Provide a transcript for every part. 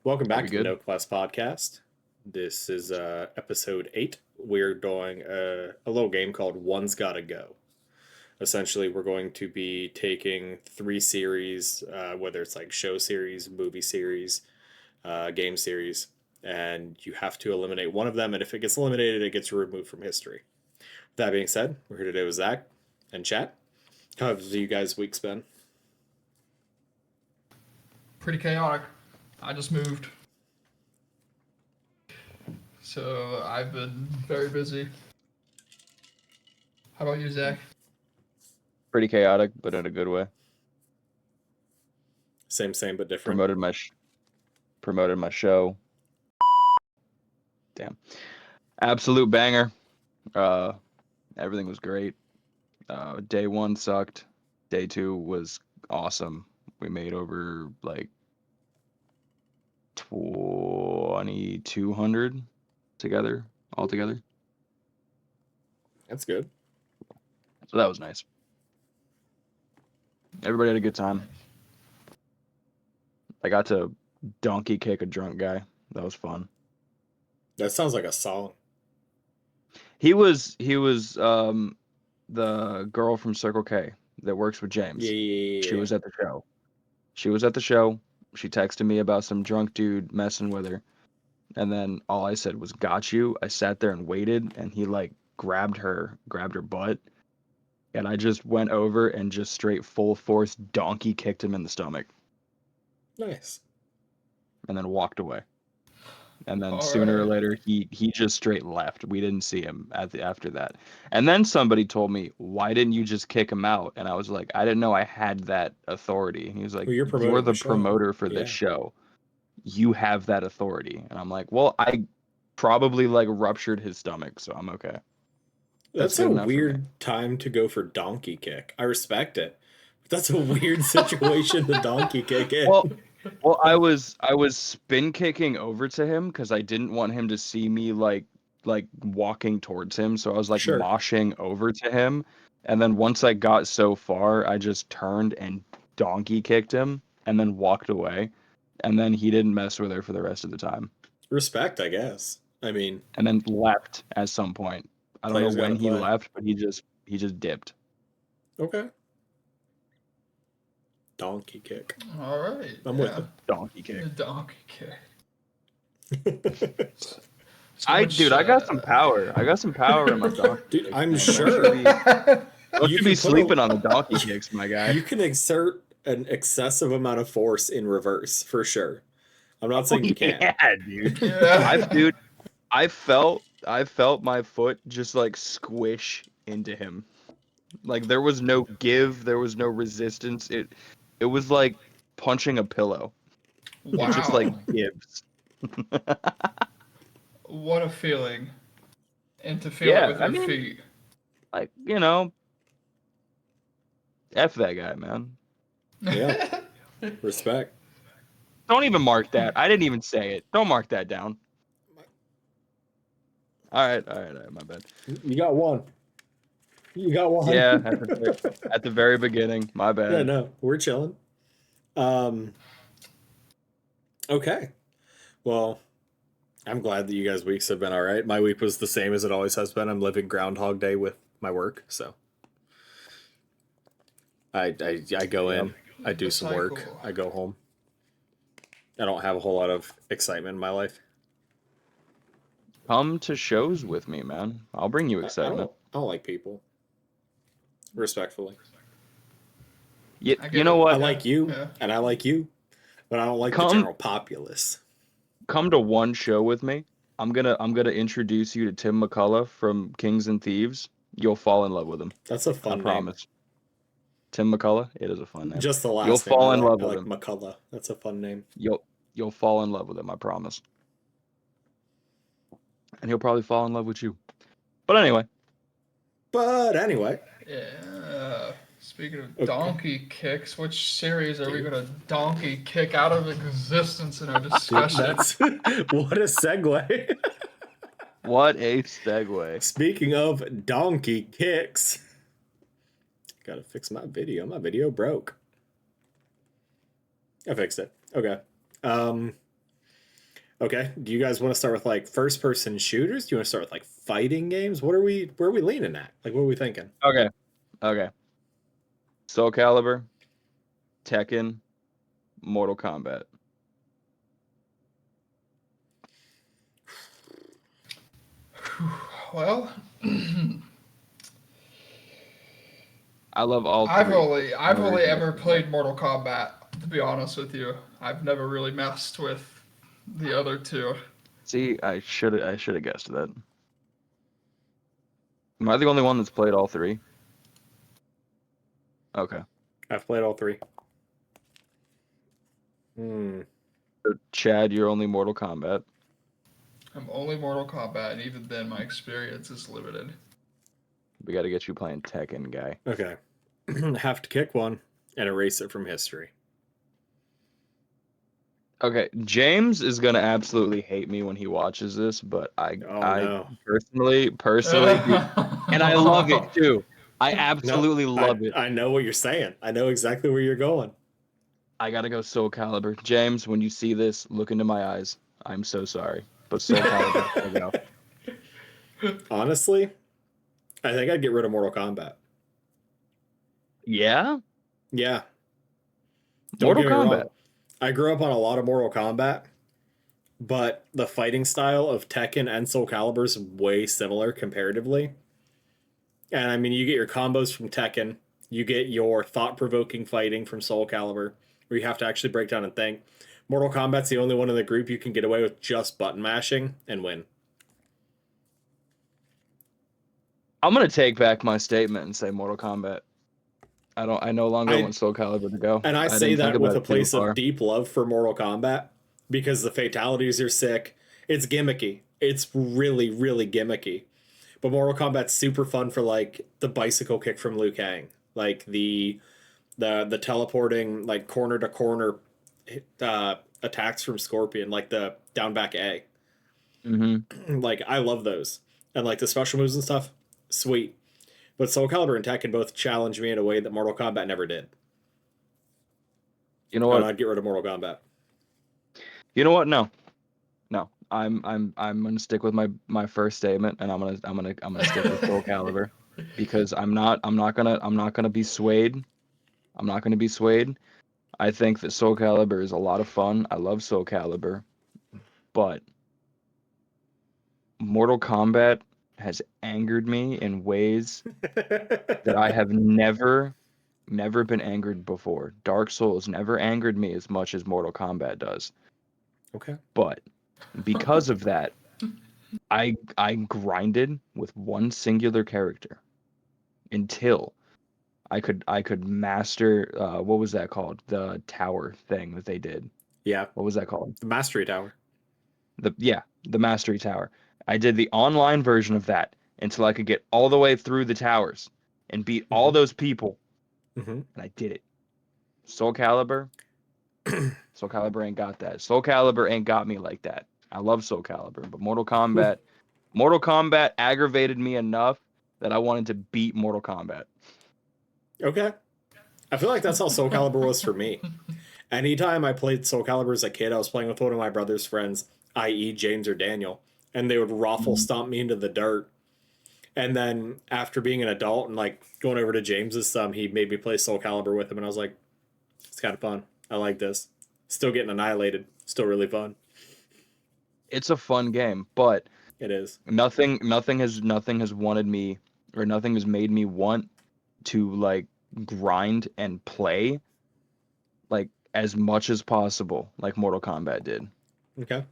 Welcome Are back we to the good? No Class Podcast. This is episode 8. We're doing a little game called One's Gotta Go. Essentially, we're going to be taking 3 series, whether it's like show series, movie series, game series, and you have to eliminate one of them. And if it gets eliminated, it gets removed from history. That being said, we're here today with Zach and Chat. How have you guys' weeks been? Pretty chaotic. I just moved. So I've been very busy. How about you, Zach? Pretty chaotic, but in a good way. Same, but different. Promoted my show. Damn. Absolute banger. Everything was great. Day 1 sucked. Day 2 was awesome. We made over like 2,200 altogether. That's good. So that was nice. Everybody had a good time. I got to donkey kick a drunk guy. That was fun. That sounds like a song. He was the girl from Circle K that works with James. Yeah. She was at the show. She texted me about some drunk dude messing with her. And then all I said was, "Got you." I sat there and waited, and he like grabbed her butt. And I just went over and just straight full force donkey kicked him in the stomach Nice. and then walked away. And then All sooner or right. later, he just straight left. We didn't see him after that. And then somebody told me, "Why didn't you just kick him out?" And I was like, "I didn't know I had that authority." And he was like, Well, you're "You're promoting the the show. promoter for Yeah. this show. You have that authority." And I'm like, "Well, I probably like ruptured his stomach, so I'm okay." That's That's good a enough for me. weird time to go for donkey kick. I respect it. But that's a weird situation to donkey kick in. Well, I was spin kicking over to him because I didn't want him to see me like walking towards him. So I was like Sure. moshing over to him, and then once I got so far, I just turned and donkey kicked him, and then walked away, and then he didn't mess with her for the rest of the time, Respect, I guess. I mean, and then left at some point. I don't know players gotta when he play. left, but he just dipped. Okay. Donkey kick. All right. I'm with Donkey kick. The donkey kick. it. I got some power. I got some power in my donkey. Dude, kicks, I'm man. sure. Don't You you can be put sleeping on the donkey kicks, my guy. You can exert an excessive amount of force in reverse, for sure. I'm not saying you can't. Yeah, dude. Yeah. I felt my foot just like squish into him. Like there was no give, there was no resistance. It was like punching a pillow. Wow. It just like gives. What a feeling. And to feel Yeah, it with I your mean- feet. Like, F that guy, man. Yeah. Respect. Don't even mark that. I didn't even say it. Don't mark that down. All right, my bad. You got one. You got one. Yeah, at the very beginning, my bad. Yeah, no, we're chilling. Okay. Well, I'm glad that you guys' weeks have been all right. My week was the same as it always has been. I'm living Groundhog Day with my work, so I go in, I do The some work, cycle. I go home. I don't have a whole lot of excitement in my life. Come to shows with me, man. I'll bring you excitement. I don't like people. Respectfully. You I get know it. what? I like you, Yeah. and I like you, but I don't like the Come- general populace. Come to one show with me. I'm gonna introduce you to Tim McCullough from Kings and Thieves. You'll fall in love with him. That's a I fun name. promise. Tim McCullough. It is a fun name. Just the last You'll name. fall in love I with like him. McCullough. That's a fun name. You'll fall in love with him. I promise. And he'll probably fall in love with you. But anyway. Yeah. Speaking of Okay. donkey kicks, which series are we gonna donkey kick out of existence in our discussion? That's what a segue. What a segue. Speaking of donkey kicks, gotta fix my video. My video broke. I fixed it. Okay. Okay. Do you guys want to start with like first person shooters? Do you want to start with like fighting games? Where are we leaning at? Like what are we thinking? Okay. Okay. Soul Calibur, Tekken, Mortal Kombat. Well, I love all I've three. I've No only reason ever to- played Mortal Kombat, to be honest with you. I've never really messed with the other two. See, I should have guessed that. Am I the only one that's played all three? Okay. I've played all three. Hmm. So, Chad, you're only Mortal Kombat. I'm only Mortal Kombat, and even then, my experience is limited. We got to get you playing Tekken, guy. Okay. Have to kick one and erase it from history. Okay, James is gonna absolutely hate me when he watches this, but I No. personally, and I love it too. I absolutely love it. I know what you're saying. I know exactly where you're going. I gotta go Soul Calibur. James, when you see this, look into my eyes. I'm so sorry, but Soul Calibur. There we go. Honestly, I think I'd get rid of Mortal Kombat. Yeah, Yeah. Mortal get me wrong. Kombat. I grew up on a lot of Mortal Kombat, but the fighting style of Tekken and Soul Calibur is way similar comparatively. And I mean, you get your combos from Tekken, you get your thought-provoking fighting from Soul Calibur, where you have to actually break down and think. Mortal Kombat's the only one in the group you can get away with just button mashing and win. I'm gonna take back my statement and say Mortal Kombat. I no longer want Soul Calibur to go. And I say didn't think that with about a it too place far. of deep love for Mortal Kombat because the fatalities are sick. It's gimmicky. It's really, really gimmicky. But Mortal Kombat's super fun for like the bicycle kick from Liu Kang, like the teleporting like corner to corner attacks from Scorpion, like the down back A. Mm-hmm. Like I love those, and like the special moves and stuff, sweet. But Soul Calibur and Tekken both challenge me in a way that Mortal Kombat never did. You know what? And I'd get rid of Mortal Kombat. You know what? No. I'm gonna stick with my first statement, and I'm gonna stick with Soul Calibur because I'm not gonna be swayed. I'm not gonna be swayed. I think that Soul Calibur is a lot of fun. I love Soul Calibur, but Mortal Kombat has angered me in ways that I have never been angered before. Dark Souls never angered me as much as Mortal Kombat does. Okay. But because of that, I grinded with one singular character until I could master what was that called? The tower thing that they did. Yeah. What was that called? The Mastery Tower. The Mastery Tower. I did the online version of that until I could get all the way through the towers and beat all those people. Mm-hmm. And I did it. Soul Calibur ain't got that. Soul Calibur ain't got me like that. I love Soul Calibur, but Mortal Kombat aggravated me enough that I wanted to beat Mortal Kombat. Okay. I feel like that's how Soul Calibur was for me. Anytime I played Soul Calibur as a kid, I was playing with one of my brother's friends, i.e. James or Daniel, and they would raffle stomp me into the dirt. And then after being an adult and like going over to James's he made me play Soul Calibur with him, and I was like, it's kind of fun. I like this. Still getting annihilated. Still really fun. It's a fun game, but It is. nothing has wanted me, or nothing has made me want to like grind and play like as much as possible like Mortal Kombat did. Okay.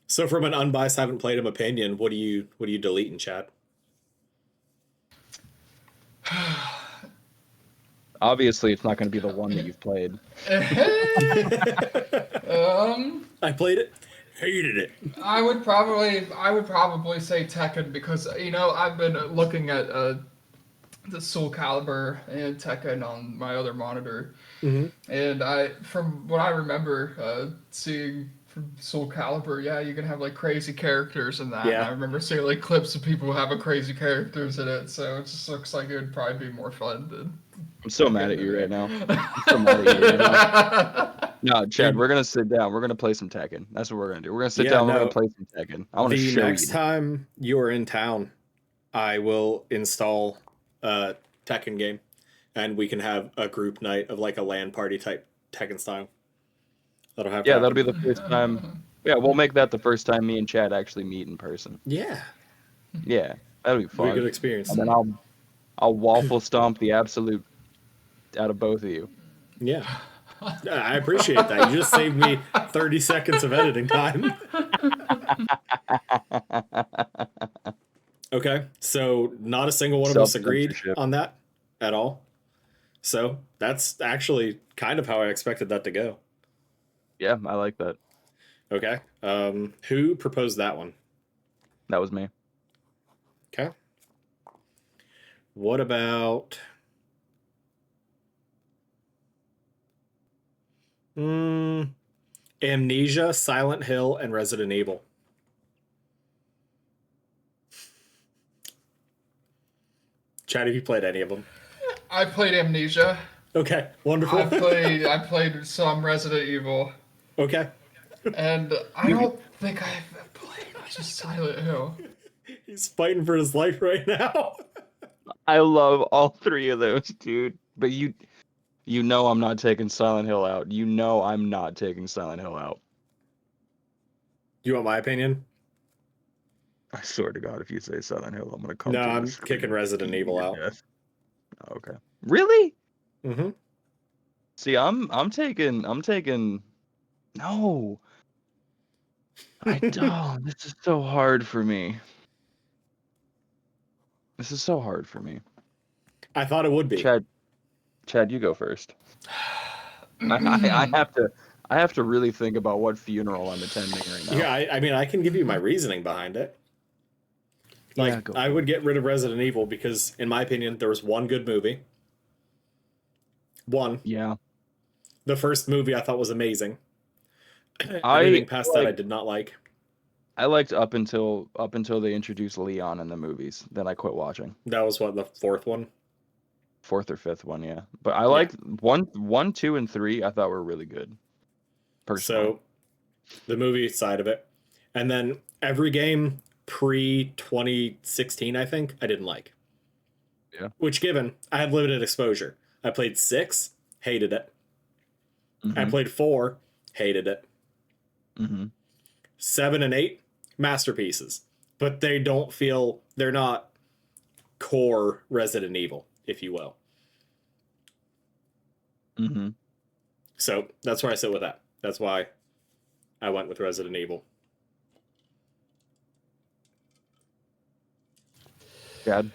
So from an unbiased, haven't played him opinion, what do you delete in chat? Obviously, it's not going to be the one that you've played. I played it, hated it. I would probably say Tekken because I've been looking at the Soul Calibur and Tekken on my other monitor, and from what I remember seeing from Soul Calibur, yeah, you can have like crazy characters in that. Yeah. And I remember seeing like clips of people having crazy characters in it, so it just looks like it would probably be more fun than. I'm so mad at you right now. I'm so mad at you right now. No, Chad, Dude. we're gonna sit down. We're gonna play some Tekken. That's what we're gonna do. We're gonna sit Yeah, down. We're no. gonna play some Tekken. I want to The show next you. time you're in town, I will install a Tekken game, and we can have a group night of like a LAN party type Tekken style. That'll have to Yeah, that'll happen. be the first time. Yeah, we'll make that the first time me and Chad actually meet in person. Yeah, Yeah, that'll be it'll be a fun. good experience. And then I'll waffle stomp the absolute out of both of you. Yeah, I appreciate that. You just saved me 30 seconds of editing time. Okay, so not a single one of us agreed Self-censorship. on that at all. So that's actually kind of how I expected that to go. Yeah, I like that. Okay, who proposed that one? That was me. Okay. What about Amnesia, Silent Hill, and Resident Evil? Chad, have you played any of them? I played Amnesia. Okay, wonderful. I played some Resident Evil, Okay. and I don't think I've played much of Silent Hill. He's fighting for his life right now. I love all three of those, dude. But you know I'm not taking Silent Hill out. You know I'm not taking Silent Hill out. You want my opinion? I swear to God, if you say Silent Hill, I'm gonna come. No, through the I'm screen kicking Resident and Evil beat out. your death. Okay. Really? Mm-hmm. See, I'm taking. No. I don't. This is so hard for me. This is so hard for me. I thought it would be. Chad, you go first. I have to really think about what funeral I'm attending right now. Yeah, I mean, I can give you my reasoning behind it. Like, Yeah, go I for would get rid of Resident Evil because, in my opinion, there was one good movie. One. Yeah. The first movie I thought was amazing. I Anything past that I like- did not like. I liked up until they introduced Leon in the movies. Then I quit watching. That was what, the fourth one? Fourth or fifth one, yeah. But I liked 1, 2, and 3. I thought were really good. Personally. So, the movie side of it. And then every game pre-2016, I think, I didn't like. Yeah. Which, given, I had limited exposure. I played 6, hated it. I played 4, hated it. 7 and 8, masterpieces. But they don't feel, they're not core Resident Evil, if you will. So that's where I sit with that. That's why I went with Resident Evil. Chad?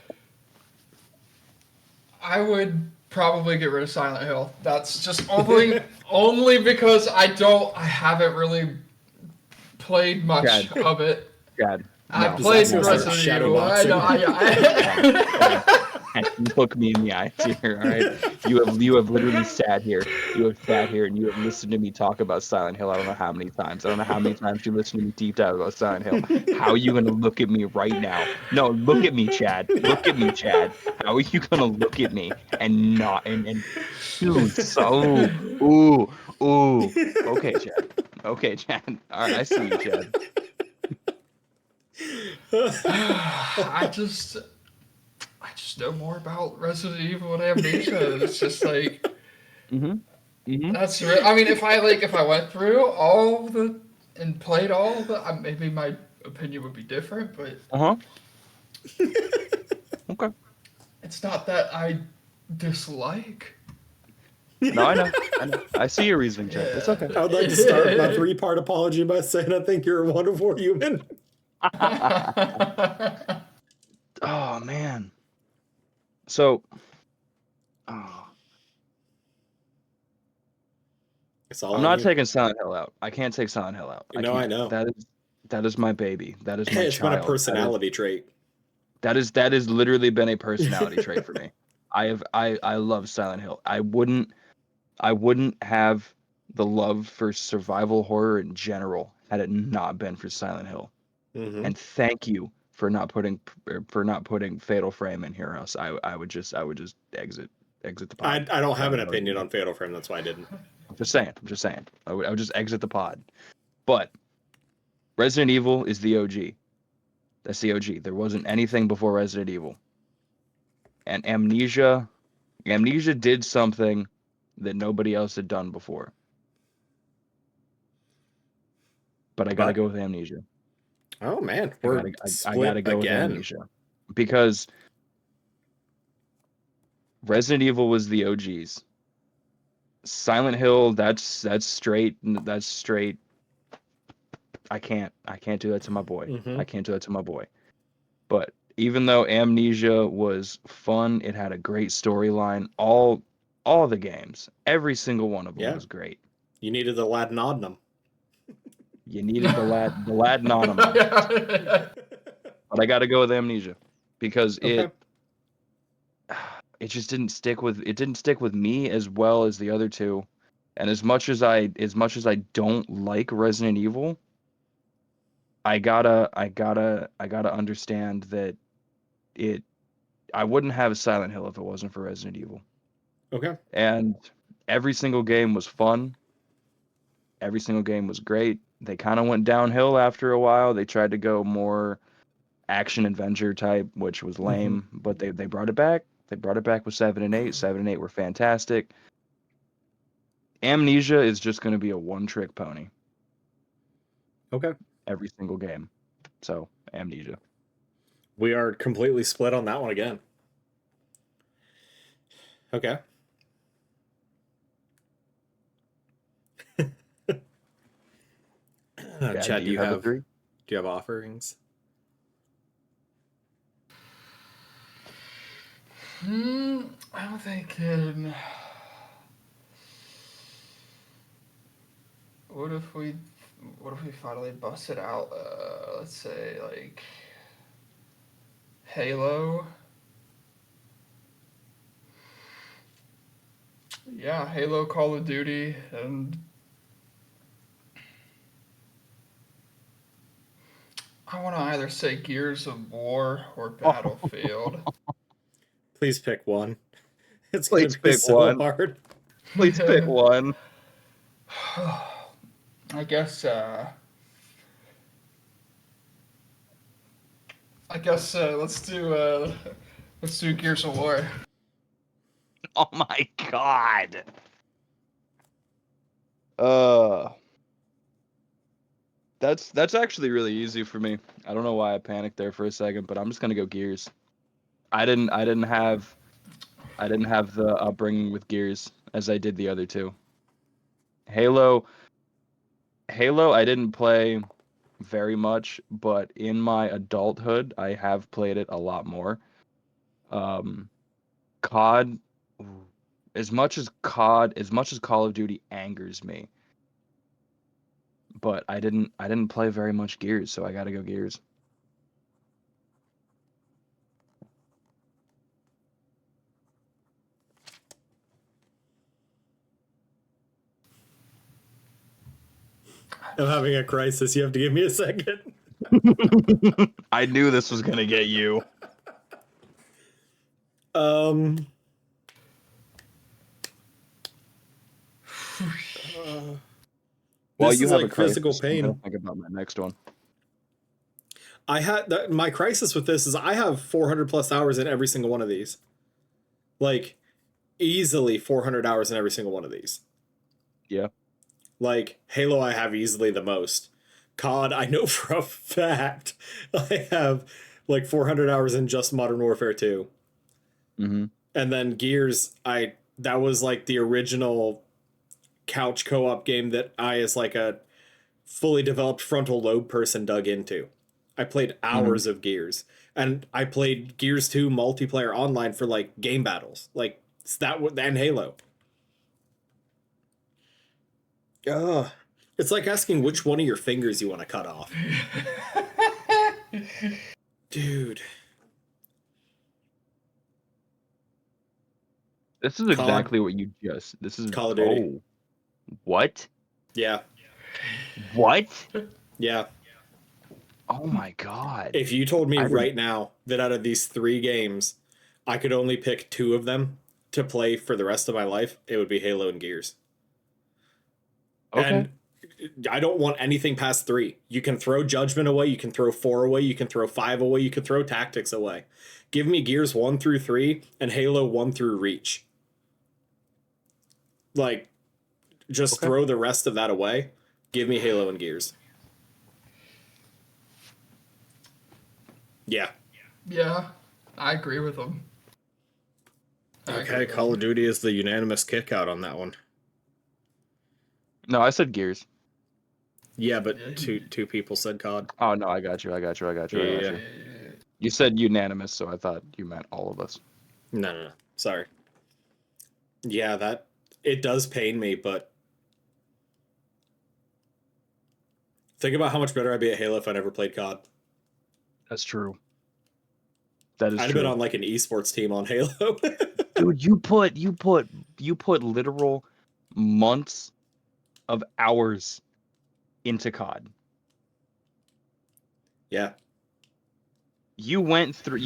I would probably get rid of Silent Hill. That's just only because I haven't really played much Chad. of it. Chad. I no. played That's Resident shadow Evil. I boxing. know. And look me in the eyes here, all right? You have literally sat here. You have sat here and you have listened to me talk about Silent Hill. I don't know how many times. I don't know how many times you listened to me deep dive about Silent Hill. How are you gonna look at me right now? No, look at me, Chad. Look at me, Chad. How are you gonna look at me and not and dude? So ooh. Okay, Chad. Okay, Chad. All right, I see you, Chad. I just know more about Resident Evil and Amnesia. It's just like that's. I mean, if I went through all the and played all of it, maybe my opinion would be different. But Okay. it's not that I dislike. No, I know. I see your reasoning, Chad. It's okay. I would like to start my 3-part apology by saying I think you're a wonderful human. Oh man. So, It's all I'm on not you. taking Silent Hill out. I can't take Silent Hill out. No, I know. That is my baby. That is my It's child. been a personality trait. That is literally been a personality trait for me. I love Silent Hill. I wouldn't have the love for survival horror in general had it not been for Silent Hill. And thank you for not putting Fatal Frame in here, or else I would just exit the pod. I don't have an opinion on Fatal Frame. That's why I didn't. I'm just saying. I would just exit the pod. But Resident Evil is the OG. That's the OG. There wasn't anything before Resident Evil. And Amnesia did something that nobody else had done before. But I gotta go with Amnesia. Oh man, I we're gotta split go with again. Amnesia. Because Resident Evil was the OGs. Silent Hill, that's straight. I can't do that to my boy. Mhm. I can't do that to my boy. But even though Amnesia was fun, it had a great storyline. All the games, every single one of them Yeah. was great. You needed the laudanum. You needed the laudanum. But I got to go with Amnesia because Okay. it just didn't stick with me as well as the other two. And as much as I don't like Resident Evil, I gotta understand that I wouldn't have Silent Hill if it wasn't for Resident Evil. Okay. And every single game was fun. Every single game was great. They kind of went downhill after a while. They tried to go more action adventure type, which was lame, but they brought it back. They brought it back with 7 and 8. 7 and 8 were fantastic. Amnesia is just going to be a one-trick pony. Okay. Every single game. So, Amnesia. We are completely split on that one again. Okay. Chad, do you have three? Do you have offerings? I'm thinking. What if we finally bust it out? Let's say like Halo. Yeah, Halo, Call of Duty, and I want to either say Gears of War or Battlefield. Please pick one. It's going to be so one. hard. Please pick one. I guess let's do Gears of War. Oh my god. That's actually really easy for me. I don't know why I panicked there for a second, but I'm just gonna go Gears. I didn't have the upbringing with Gears as I did the other two. Halo I didn't play very much, but in my adulthood I have played it a lot more. COD, as much as Call of Duty angers me, but I didn't play very much Gears, so I gotta go Gears. I'm having a crisis. You have to give me a second. I knew this was gonna get you. Well, You have like a physical crisis, I'm pain. gonna think about my next one. My crisis with this is I have 400 plus hours in every single one of these. Like, easily 400 hours in every single one of these. Yeah. Like, Halo I have easily the most. COD, I know for a fact I have like 400 hours in just Modern Warfare 2. Mm-hmm. And then Gears, that was like the original couch co-op game that I, as like a fully developed frontal lobe person, dug into. I played hours of Gears, and I played Gears 2 multiplayer online for like game battles, like that and Halo. It's like asking which one of your fingers you want to cut off. Dude. This is exactly what you just. This is Call of Duty. Oh, what? Yeah. What? Yeah. Oh my god. If you told me right now that out of these 3 games, I could only pick 2 of them to play for the rest of my life, it would be Halo and Gears. Okay. And I don't want anything past 3. You can throw Judgment away, you can throw 4 away, you can throw 5 away, you can throw Tactics away. Give me Gears 1 through 3 and Halo 1 through Reach. Like, just Okay. throw the rest of that away. Give me Halo and Gears. Yeah. Yeah, I agree with him. Okay, Call of Duty is the unanimous kick out on that one. No, I said Gears. Yeah, but Yeah. two people said COD. Oh no, I got you. Yeah. You said unanimous, so I thought you meant all of us. No. Sorry. Yeah, that it does pain me, but think about how much better I'd be at Halo if I never played COD. That's true. That is I'd have true. been on like an esports team on Halo. Dude, you put literal months of hours into COD. Yeah. You went through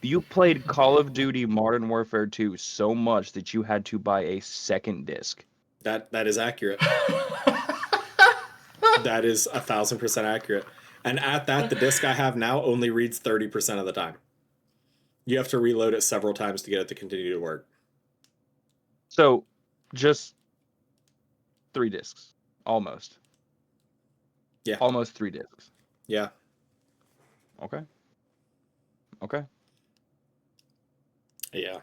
you played Call of Duty Modern Warfare 2 so much that you had to buy a second disc. That is accurate. That is 1,000% accurate. And at that, the disc I have now only reads 30% of the time. You have to reload it several times to get it to continue to work. So, just 3 discs, almost. Yeah. Almost 3 discs. Yeah. Okay. Yeah.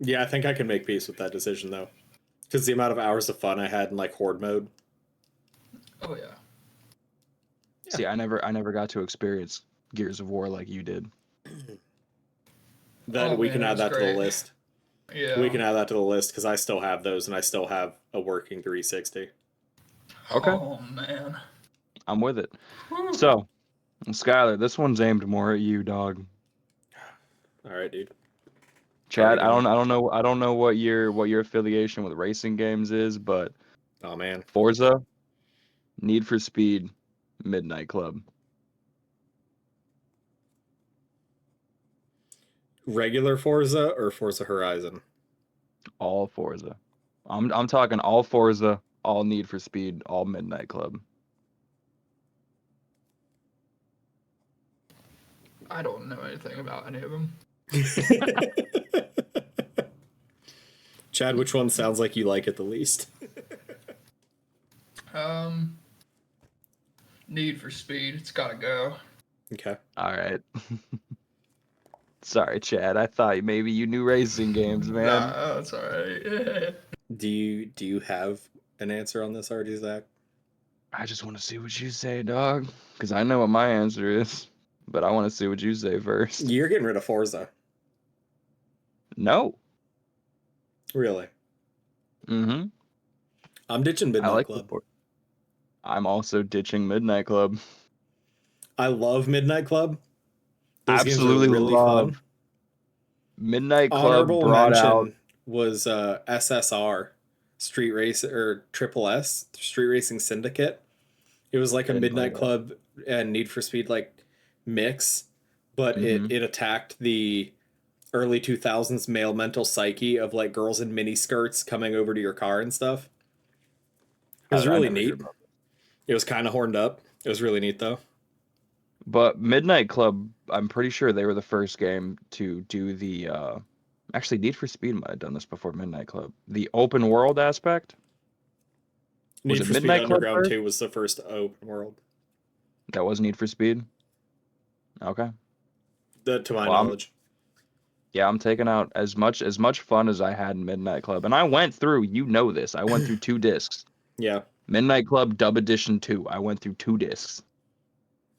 Yeah, I think I can make peace with that decision though. Because the amount of hours of fun I had in like horde mode. Oh yeah. Yeah. See, I never got to experience Gears of War like you did. Then Oh, we man, can it add was that to the great. list. Yeah. We can add that to the list because I still have those and I still have a working 360. Okay. Oh man. I'm with it. Whew. So, Skylar, this one's aimed more at you, dog. All right, dude. Chad, Already I know. don't know what your affiliation with racing games is, but Oh man. Forza, Need for Speed, Midnight Club. Regular Forza or Forza Horizon? All Forza. I'm talking all Forza, all Need for Speed, all Midnight Club. I don't know anything about any of them. Chad, which one sounds like you like it the least? Need for Speed. It's gotta go. Okay. All right. Sorry, Chad. I thought maybe you knew racing games, man. Nah, that's alright. Do you have an answer on this already, Zach? I just want to see what you say, dog. Because I know what my answer is, but I want to see what you say first. You're getting rid of Forza. No. Really? Mm-hmm. I'm ditching Midnight Club. I'm also ditching Midnight Club. I love Midnight Club. Those Absolutely games are really love. fun. Midnight Club Honorable brought mention out was SSR, Street Race or Triple S, Street Racing Syndicate. It was like a Didn't play Midnight that. Club and Need for Speed like mix, but Mhm. it attacked the early 2000s male mental psyche of like girls in mini skirts coming over to your car and stuff. It was I really never heard neat. about it. It was kind of horned up. It was really neat though. But Midnight Club, I'm pretty sure they were the first game to do the actually Need for Speed might have done this before Midnight Club. The open world aspect. Was Need it for Speed Midnight Club Underground first? 2 was the first open world. That was Need for Speed. Okay. To my Well, I'm knowledge. taking out as much fun as I had in Midnight Club. And I went through, you know this. I went through 2 discs. Yeah, Midnight Club Dub Edition 2. I went through 2 discs.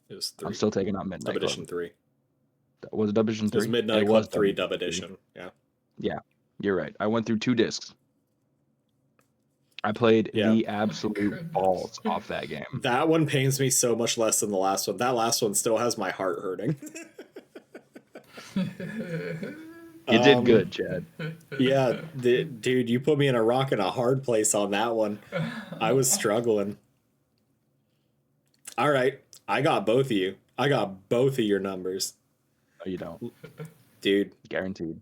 it was 3. I'm still taking out Midnight Dub Edition Club. 3. Was it Dub Edition 3? It was Midnight It Club was 3 Dub Edition. Yeah. Yeah, you're right. I went through 2 discs. I played Yeah. the absolute Goodness. balls off that game. That one pains me so much less than the last one. That last one still has my heart hurting. You did good, Chad. Yeah, dude, you put me in a rock and a hard place on that one. I was struggling. All right, I got both of you. I got both of your numbers, No, you don't. dude. Guaranteed.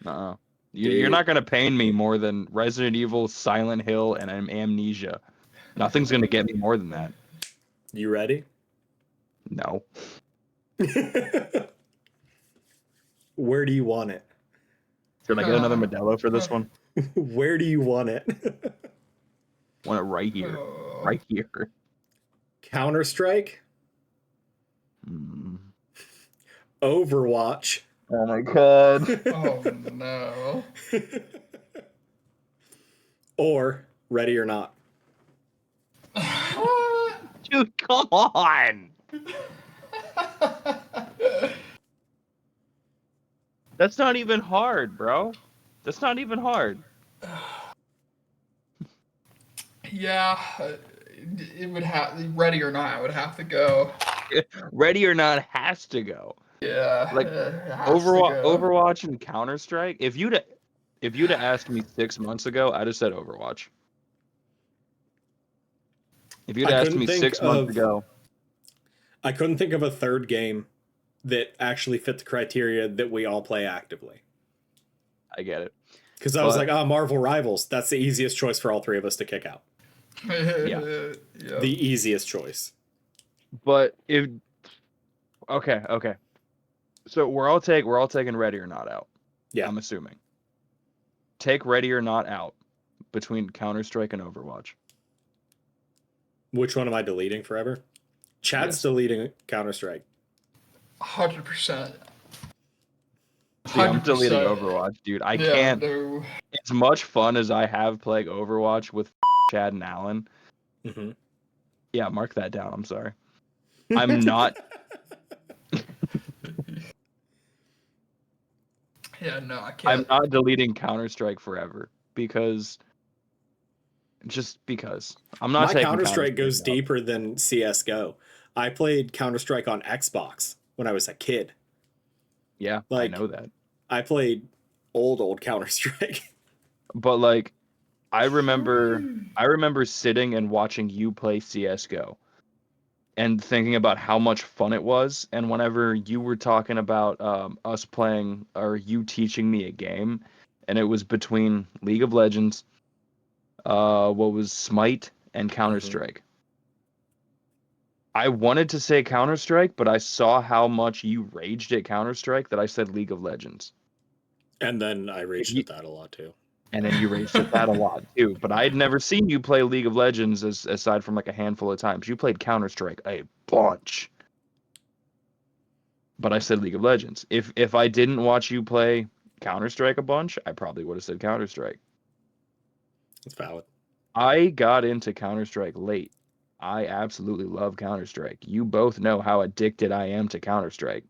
You You're Dude. not gonna pain me more than Resident Evil, Silent Hill, and Amnesia. Nothing's gonna get me more than that. You ready? No. Where do you want it? Should I get another Modelo for this one? Where do you want it? Want it right here. Right here. Counter-Strike? Mm. Overwatch? Oh my god. Oh no. Or Ready or Not? Dude, come on. That's not even hard, bro. That's not even hard. Yeah, it would have Ready or Not. I would have to go. Ready or Not has to go. Yeah, Like, it has to go. Overwatch and Counter-Strike. If you'd asked me 6 months ago, I'd have said Overwatch. If you'd I asked couldn't me think 6 months of- ago, I couldn't think of a third game that actually fit the criteria that we all play actively. I get it. Because I was But- like, Marvel Rivals. That's the easiest choice for all three of us to kick out. Yeah. The easiest choice. But if okay. So we're all taking Ready or Not out. Yeah. I'm assuming. Take Ready or Not out between Counter-Strike and Overwatch. Which one am I deleting forever? Chad's Yes. deleting Counter-Strike. 100%. See, I'm deleting 100%. Overwatch, dude. I Yeah, can't. no. As much fun as I have playing Overwatch with Chad and Alan. Mm-hmm. Yeah, mark that down. I'm sorry. I'm not. Yeah, no, I I'm can't. not deleting Counter-Strike forever because. Just because I'm not My taking Counter-Strike goes out. deeper than CSGO. I played Counter-Strike on Xbox when I was a kid. Yeah, Like- I know that. I played old Counter-Strike. But like, I remember sitting and watching you play CS:GO, and thinking about how much fun it was. And whenever you were talking about us playing or you teaching me a game, and it was between League of Legends, what was Smite and Counter-Strike. I wanted to say Counter-Strike, but I saw how much you raged at Counter-Strike that I said League of Legends. And then I raged you- at that a lot too. And then you raged at that a lot too. But I had never seen you play League of Legends aside from like a handful of times. You played Counter-Strike a bunch. But I said League of Legends. If I didn't watch you play Counter-Strike a bunch, I probably would have said Counter-Strike. It's valid. I got into Counter-Strike late. I absolutely love Counter-Strike. You both know how addicted I am to Counter-Strike.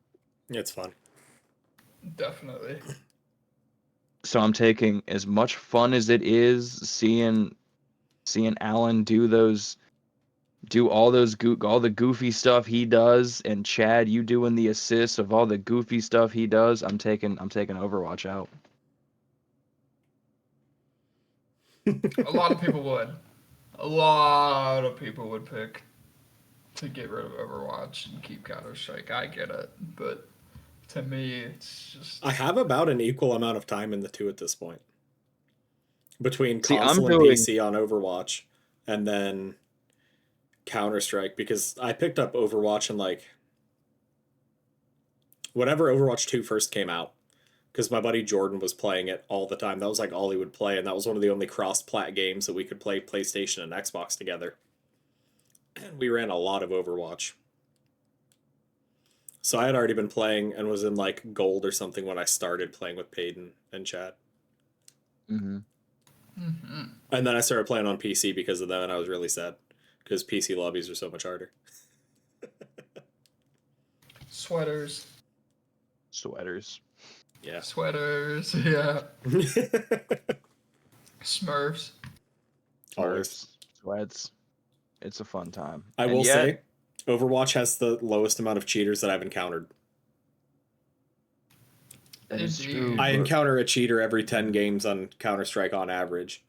It's fun. Definitely. So I'm taking as much fun as it is seeing Alan do all the goofy stuff he does, and Chad, you doing the assists of all the goofy stuff he does. I'm taking Overwatch out. A lot of people would. A lot of people would pick to get rid of Overwatch and keep Counter-Strike. I get it, but to me, it's just. I have about an equal amount of time in the two at this point. Between See, I'm console and doing- PC on Overwatch, and then Counter-Strike, because I picked up Overwatch in like whenever Overwatch 2 first came out, because my buddy Jordan was playing it all the time. That was like all he would play, and that was one of the only cross-plat games that we could play PlayStation and Xbox together. And we ran a lot of Overwatch. So I had already been playing and was in like gold or something when I started playing with Payton and Chad. Mm-hmm. Mm-hmm. And then I started playing on PC because of that, and I was really sad because PC lobbies are so much harder. Sweaters. Yeah. Sweaters. Yeah. Smurfs. Always. Sweats. It's a fun time. I And will yet- say, Overwatch has the lowest amount of cheaters that I've encountered. that is Indeed. true. I but- encounter a cheater every 10 games on Counter-Strike on average.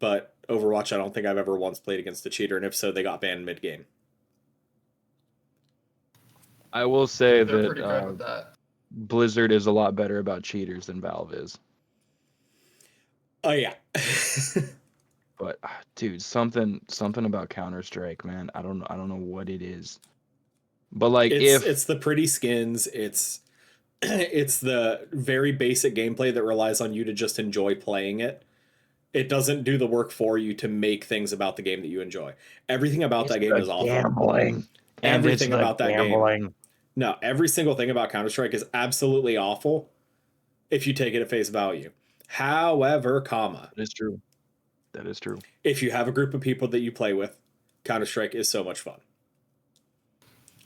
But Overwatch, I don't think I've ever once played against a cheater, and if so, they got banned mid-game. I will say They're pretty good that with that. Blizzard is a lot better about cheaters than Valve is. Oh yeah. But dude, something about Counter-Strike, man. I don't know what it is. But like It's the pretty skins, it's it's the very basic gameplay that relies on you to just enjoy playing it. It doesn't do the work for you to make things about the game that you enjoy. Everything about that game is awful. Gambling. And Everything about that game. No, every single thing about Counter-Strike is absolutely awful if you take it at face value. However, That is true. That is true. If you have a group of people that you play with, Counter-Strike is so much fun.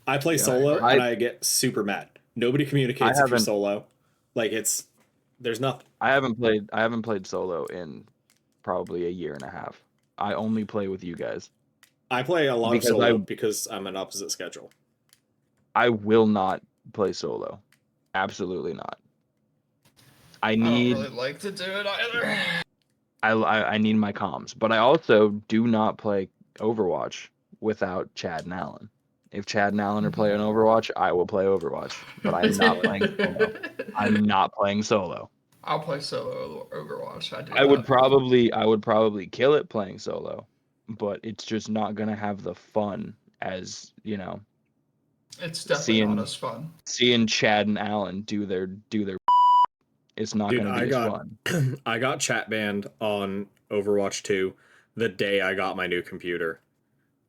I play solo and I get super mad. Nobody communicates if you're solo. Like there's nothing. I haven't played solo in probably a year and a half. I only play with you guys. I play a lot of solo because I'm an opposite schedule. I will not play solo. Absolutely not. I don't really like to do it either. I need my comms, but I also do not play Overwatch without Chad and Alan. If Chad and Alan are playing Overwatch, I will play Overwatch. But I'm not playing solo. I'm not playing solo. I'll play solo Overwatch. I would probably kill it playing solo, but it's just not gonna have the fun as, you know. It's definitely not as fun. Seeing Chad and Alan do their it's not gonna be as fun. I got chat banned on Overwatch 2 the day I got my new computer.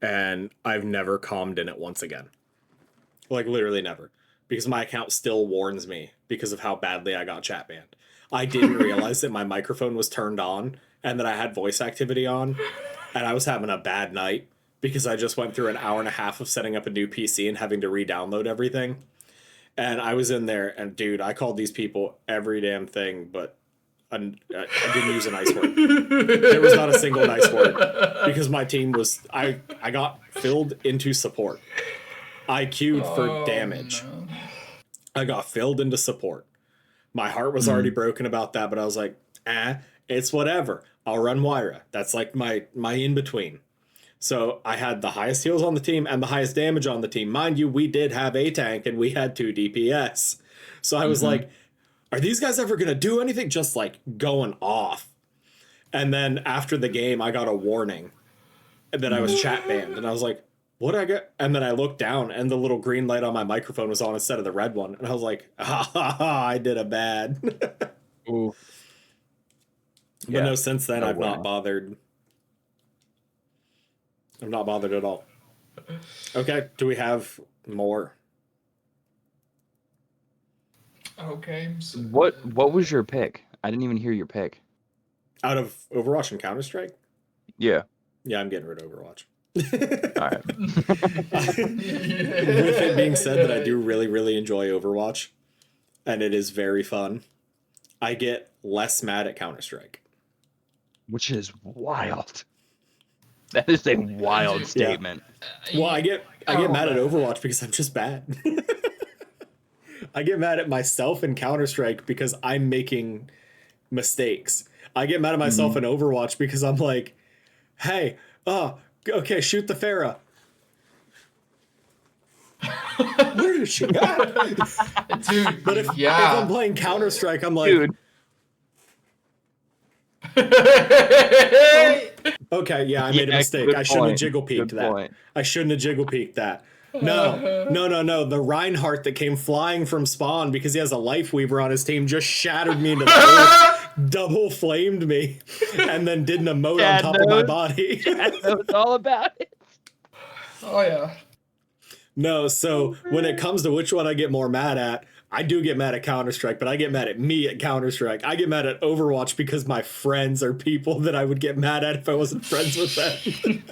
And I've never calmed in it once again. Like, literally never. Because my account still warns me because of how badly I got chat banned. I didn't realize that my microphone was turned on and that I had voice activity on. And I was having a bad night because I just went through an hour and a half of setting up a new PC and having to re-download everything. And I was in there, and dude, I called these people every damn thing, but I didn't use a nice word. There was not a single nice word because my team was I got filled into support. I queued for damage. No. I got filled into support. My heart was already broken about that, but I was like, it's whatever. I'll run Wyra. That's like my in between. So I had the highest heals on the team and the highest damage on the team. Mind you, we did have a tank and we had 2 DPS. So I was like, are these guys ever going to do anything? Just like going off. And then after the game, I got a warning that I was chat banned. And I was like, what did I get? And then I looked down and the little green light on my microphone was on instead of the red one. And I was like, I did a bad. Ooh. But no, since then, I've not bothered. I'm not bothered at all. Okay, do we have more? Okay. So what was your pick? I didn't even hear your pick. Out of Overwatch and Counter-Strike? Yeah. Yeah, I'm getting rid of Overwatch. All right. With it being said that I do really, really enjoy Overwatch, and it is very fun, I get less mad at Counter-Strike. Which is wild. That is a wild statement. Well, I get mad at Overwatch because I'm just bad. I get mad at myself in Counter-Strike because I'm making mistakes. I get mad at myself in Overwatch because I'm like, hey, okay, shoot the Pharah. Where did she go? Dude, but if I'm playing Counter-Strike, I'm like, dude. Okay, yeah, I made a mistake. I shouldn't have jiggle peeked that. I shouldn't have jiggle peeked that. No. The Reinhardt that came flying from spawn because he has a Life Weaver on his team just shattered me into the earth, double flamed me, and then did an emote on top of my body. Chad knows all about it. Oh, yeah. No, so when it comes to which one I get more mad at, I do get mad at Counter-Strike, but I get mad at me at Counter-Strike. I get mad at Overwatch because my friends are people that I would get mad at if I wasn't friends with them.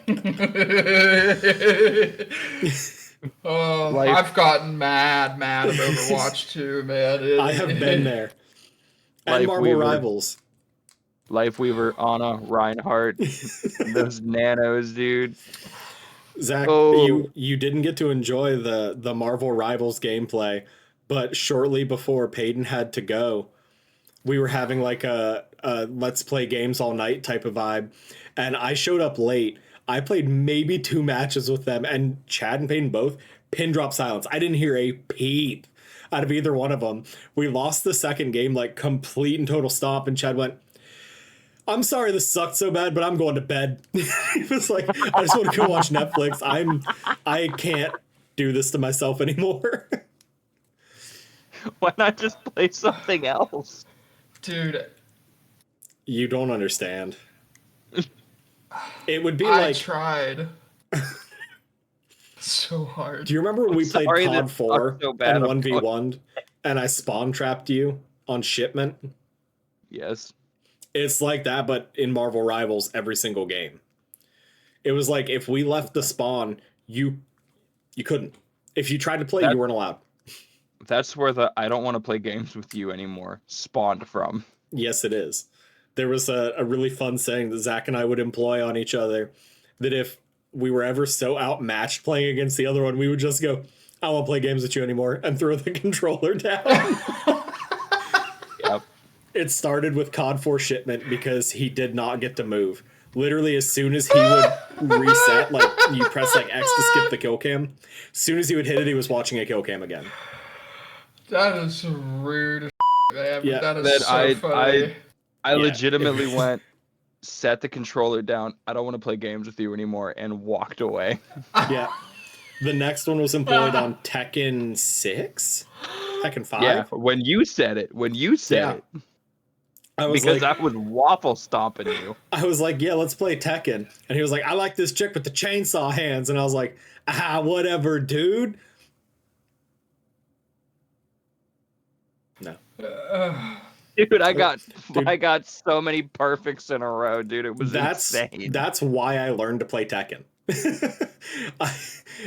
I've gotten mad at Overwatch too, man. I have been there. And Marvel Rivals. Life Weaver, Ana, Reinhardt, those nanos, dude. Zach, you didn't get to enjoy the Marvel Rivals gameplay, but shortly before Payton had to go, we were having like a let's play games all night type of vibe, and I showed up late. I played maybe 2 matches with them, and Chad and Payton both pin drop silence. I didn't hear a peep out of either one of them. We lost the second game like complete and total stomp, and Chad went, I'm sorry this sucked so bad, but I'm going to bed. He was like, I just want to go watch Netflix. I can't do this to myself anymore. Why not just play something else? Dude, You don't understand. It would be I like, tried so hard. do you remember when we played sorry that COD 4 sucked so bad, and I'm 1v1 and I spawn trapped you on shipment? Yes. It's like that, but in Marvel Rivals every single game. It was like if we left the spawn, you couldn't. If you tried to play, you weren't allowed. That's where the I don't want to play games with you anymore spawned from. Yes, it is. There was a really fun saying that Zach and I would employ on each other that if we were ever so outmatched playing against the other one, we would just go, I don't want to play games with you anymore, and throw the controller down. Yep. It started with COD 4 shipment because he did not get to move. Literally, as soon as he would reset, like you press like X to skip the kill cam, as soon as he would hit it, he was watching a kill cam again. That is rude as man. Yeah. That is That so funny. I Yeah. legitimately went, set the controller down. I don't want to play games with you anymore, and walked away. Yeah. The next one was employed on Tekken 6? Tekken 5? Yeah, when you said it, Yeah. I was because like, I was waffle stomping you. I was like, yeah, let's play Tekken. And he was like, I like this chick with the chainsaw hands. And I was like, whatever, dude. No. Dude, I got so many perfects in a row, dude. It was insane. That's why I learned to play Tekken.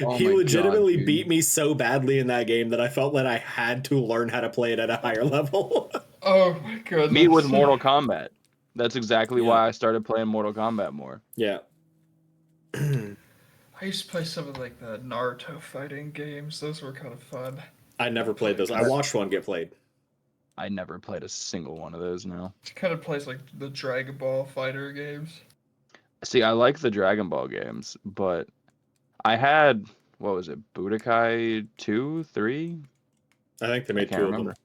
Oh He my legitimately God, dude. beat me so badly in that game that I felt that I had to learn how to play it at a higher level. Oh my goodness. Me with Mortal Kombat. That's exactly Yeah. why I started playing Mortal Kombat more. Yeah. I used to play some of like the Naruto fighting games. Those were kind of fun. I never played those. I watched one get played. I never played a single one of those now. It kind of plays like the Dragon Ball fighter games. See, I like the Dragon Ball games, but I had, what was it, Budokai 2, 3? I think they I made can't two of remember. them.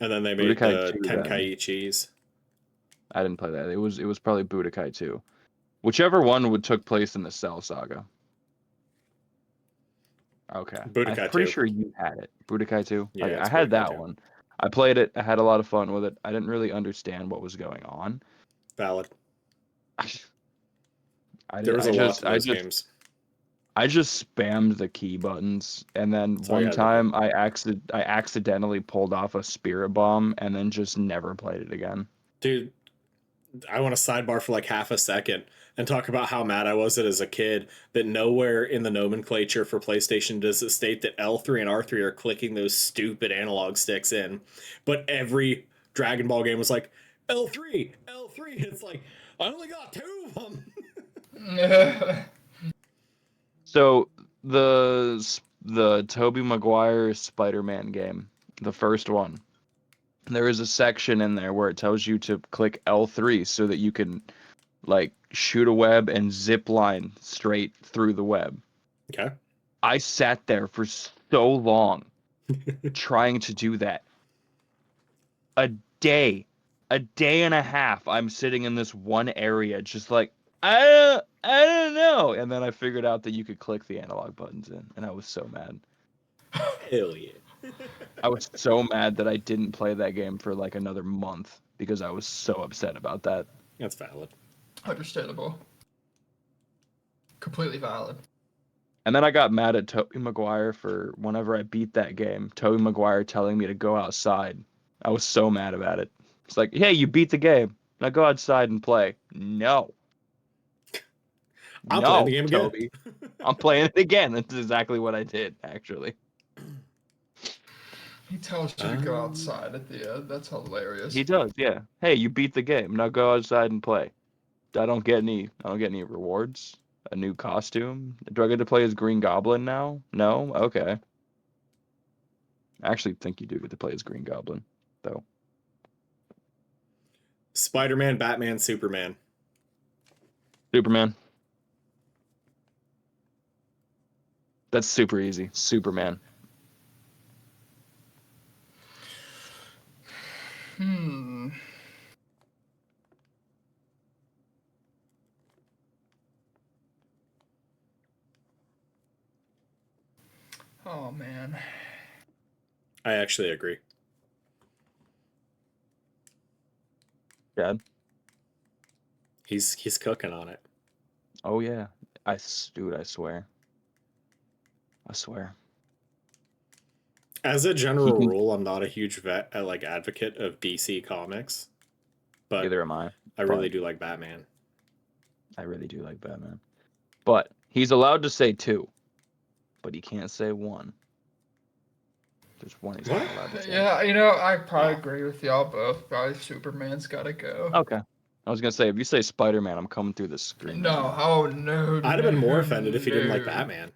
And then they made Budokai the 2 then. Tenkaichis. I didn't play that. It was probably Budokai 2. Whichever one would took place in the Cell Saga. Okay. Budokai I'm pretty 2. sure you had it. Budokai 2? Yeah, Okay, it's I had Budokai that 2. one. I played it. I had a lot of fun with it. I didn't really understand what was going on. Valid. I There was a lot to I those just games. I just spammed the key buttons, and then all you one had to do. time I accidentally pulled off a spirit bomb, and then just never played it again. Dude, I want to sidebar for like half a second and talk about how mad I was as a kid that nowhere in the nomenclature for PlayStation does it state that L3 and R3 are clicking those stupid analog sticks in. But every Dragon Ball game was like, L3, L3. It's like, I only got two of them. So the Tobey Maguire Spider-Man game, the first one, there is a section in there where it tells you to click L3 so that you can like shoot a web and zip line straight through the web. Okay. I sat there for so long trying to do that. A day and a half I'm sitting in this one area just like I don't know, and then I figured out that you could click the analog buttons in, and I was so mad. Hell yeah. I was so mad that I didn't play that game for like another month because I was so upset about that. That's valid. Understandable. Completely valid. And then I got mad at Tobey Maguire for whenever I beat that game, Tobey Maguire telling me to go outside. I was so mad about it. It's like, hey, you beat the game. Now go outside and play. No. I'm no, playing the game again. Toby. I'm playing it again. That's exactly what I did, actually. He tells you to go outside at the end. That's hilarious. He does, yeah. Hey, you beat the game. Now go outside and play. I don't get any rewards. A new costume. Do I get to play as Green Goblin now? No? Okay. I actually think you do get to play as Green Goblin, though. Spider-Man, Batman, Superman. Superman. That's super easy. Superman. Oh man. I actually agree. Chad? He's cooking on it. Oh yeah. Dude, I swear. I swear. As a He general can. rule, I'm not a huge advocate of DC comics, but Neither am I. I really But do like Batman. I really do like Batman. But he's allowed to say 2, but he can't say 1. There's one he's not What? allowed to say. Yeah, I probably Oh. agree with y'all both. Probably Superman's gotta go. Okay. I was gonna say, if you say Spider-Man, I'm coming through the screen. No, oh no. I'd have been more offended if he didn't like no. Batman.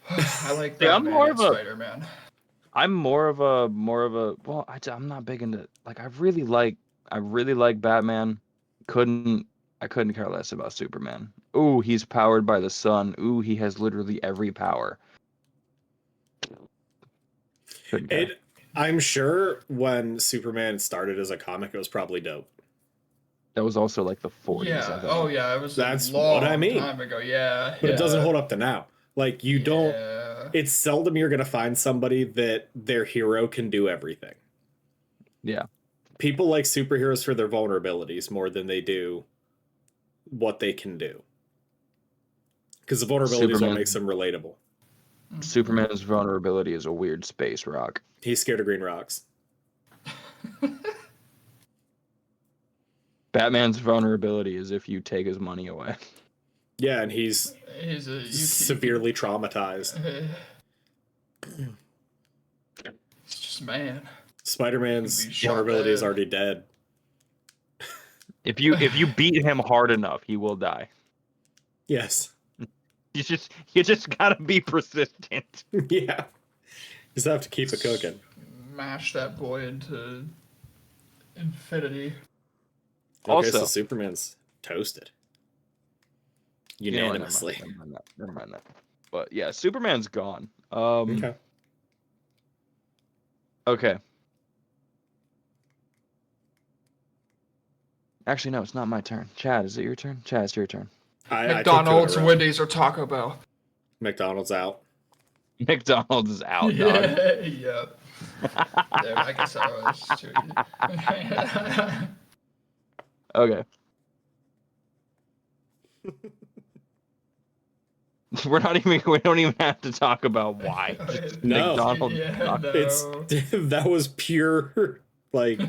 I like See, I'm Batman more and of a- Spider-Man. I'm more of a well, I'm not big into like I really like Batman. I couldn't care less about Superman. Ooh, he's powered by the sun. Ooh, he has literally every power. Couldn't care. I'm sure when Superman started as a comic, it was probably dope. That was also like the 40s. I Yeah. think. Oh yeah, it was That's a long what I mean. time ago. Yeah. But it doesn't hold up to now. Like, you don't. Yeah. It's seldom you're going to find somebody that their hero can do everything. Yeah. People like superheroes for their vulnerabilities more than they do what they can do. Because the vulnerability is what Superman- makes them relatable. Superman's vulnerability is a weird space rock. He's scared of green rocks. Batman's vulnerability is if you take his money away. Yeah, and he's He's a severely traumatized. It's just man. Spider-Man's He'd be shot vulnerability is dead. already dead. If you beat him hard enough, he will die. Yes. You just gotta be persistent. Yeah. Just have to keep it cooking. Mash that boy into infinity. Okay, Also- so Superman's toasted. You know what, Unanimously. Never mind that. But yeah, Superman's gone. Okay. Okay. Actually, no, it's not my turn. Chad, is it your turn? Chad, it's your turn. I took McDonald's, two in a row. Wendy's, or Taco Bell. McDonald's out. McDonald's is out, dog. Yeah. There, I guess that was too easy. Okay. We don't even have to talk about why. Just No. McDonald's. Yeah, sucks. no. It's that was pure like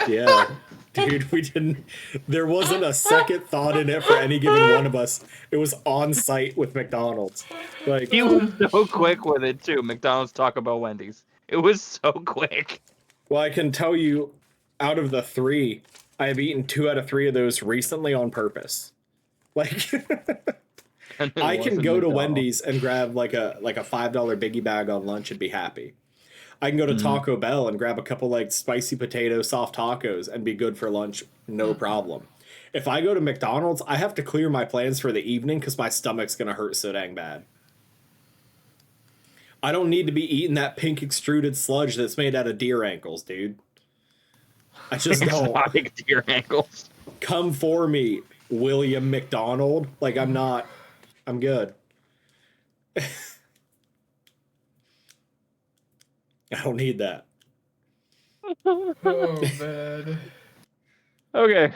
yeah. Dude, we didn't there wasn't a second thought in it for any given one of us. It was on site with McDonald's. Like He was so quick with it too. McDonald's, Taco Bell, Wendy's. It was so quick. well, I can tell you out of the 3, I have eaten 2 out of 3 of those recently on purpose. Like And it I can wasn't go to McDonald's. Wendy's and grab like a $5 biggie bag on lunch and be happy. I can go to Taco Bell and grab a couple like spicy potato soft tacos and be good for lunch, no problem. If I go to McDonald's, I have to clear my plans for the evening because my stomach's gonna hurt so dang bad. I don't need to be eating that pink extruded sludge that's made out of deer ankles, dude. I just don't. Exotic deer ankles. Come for me, William McDonald. Like, I'm good. I don't need that. Oh man. Okay.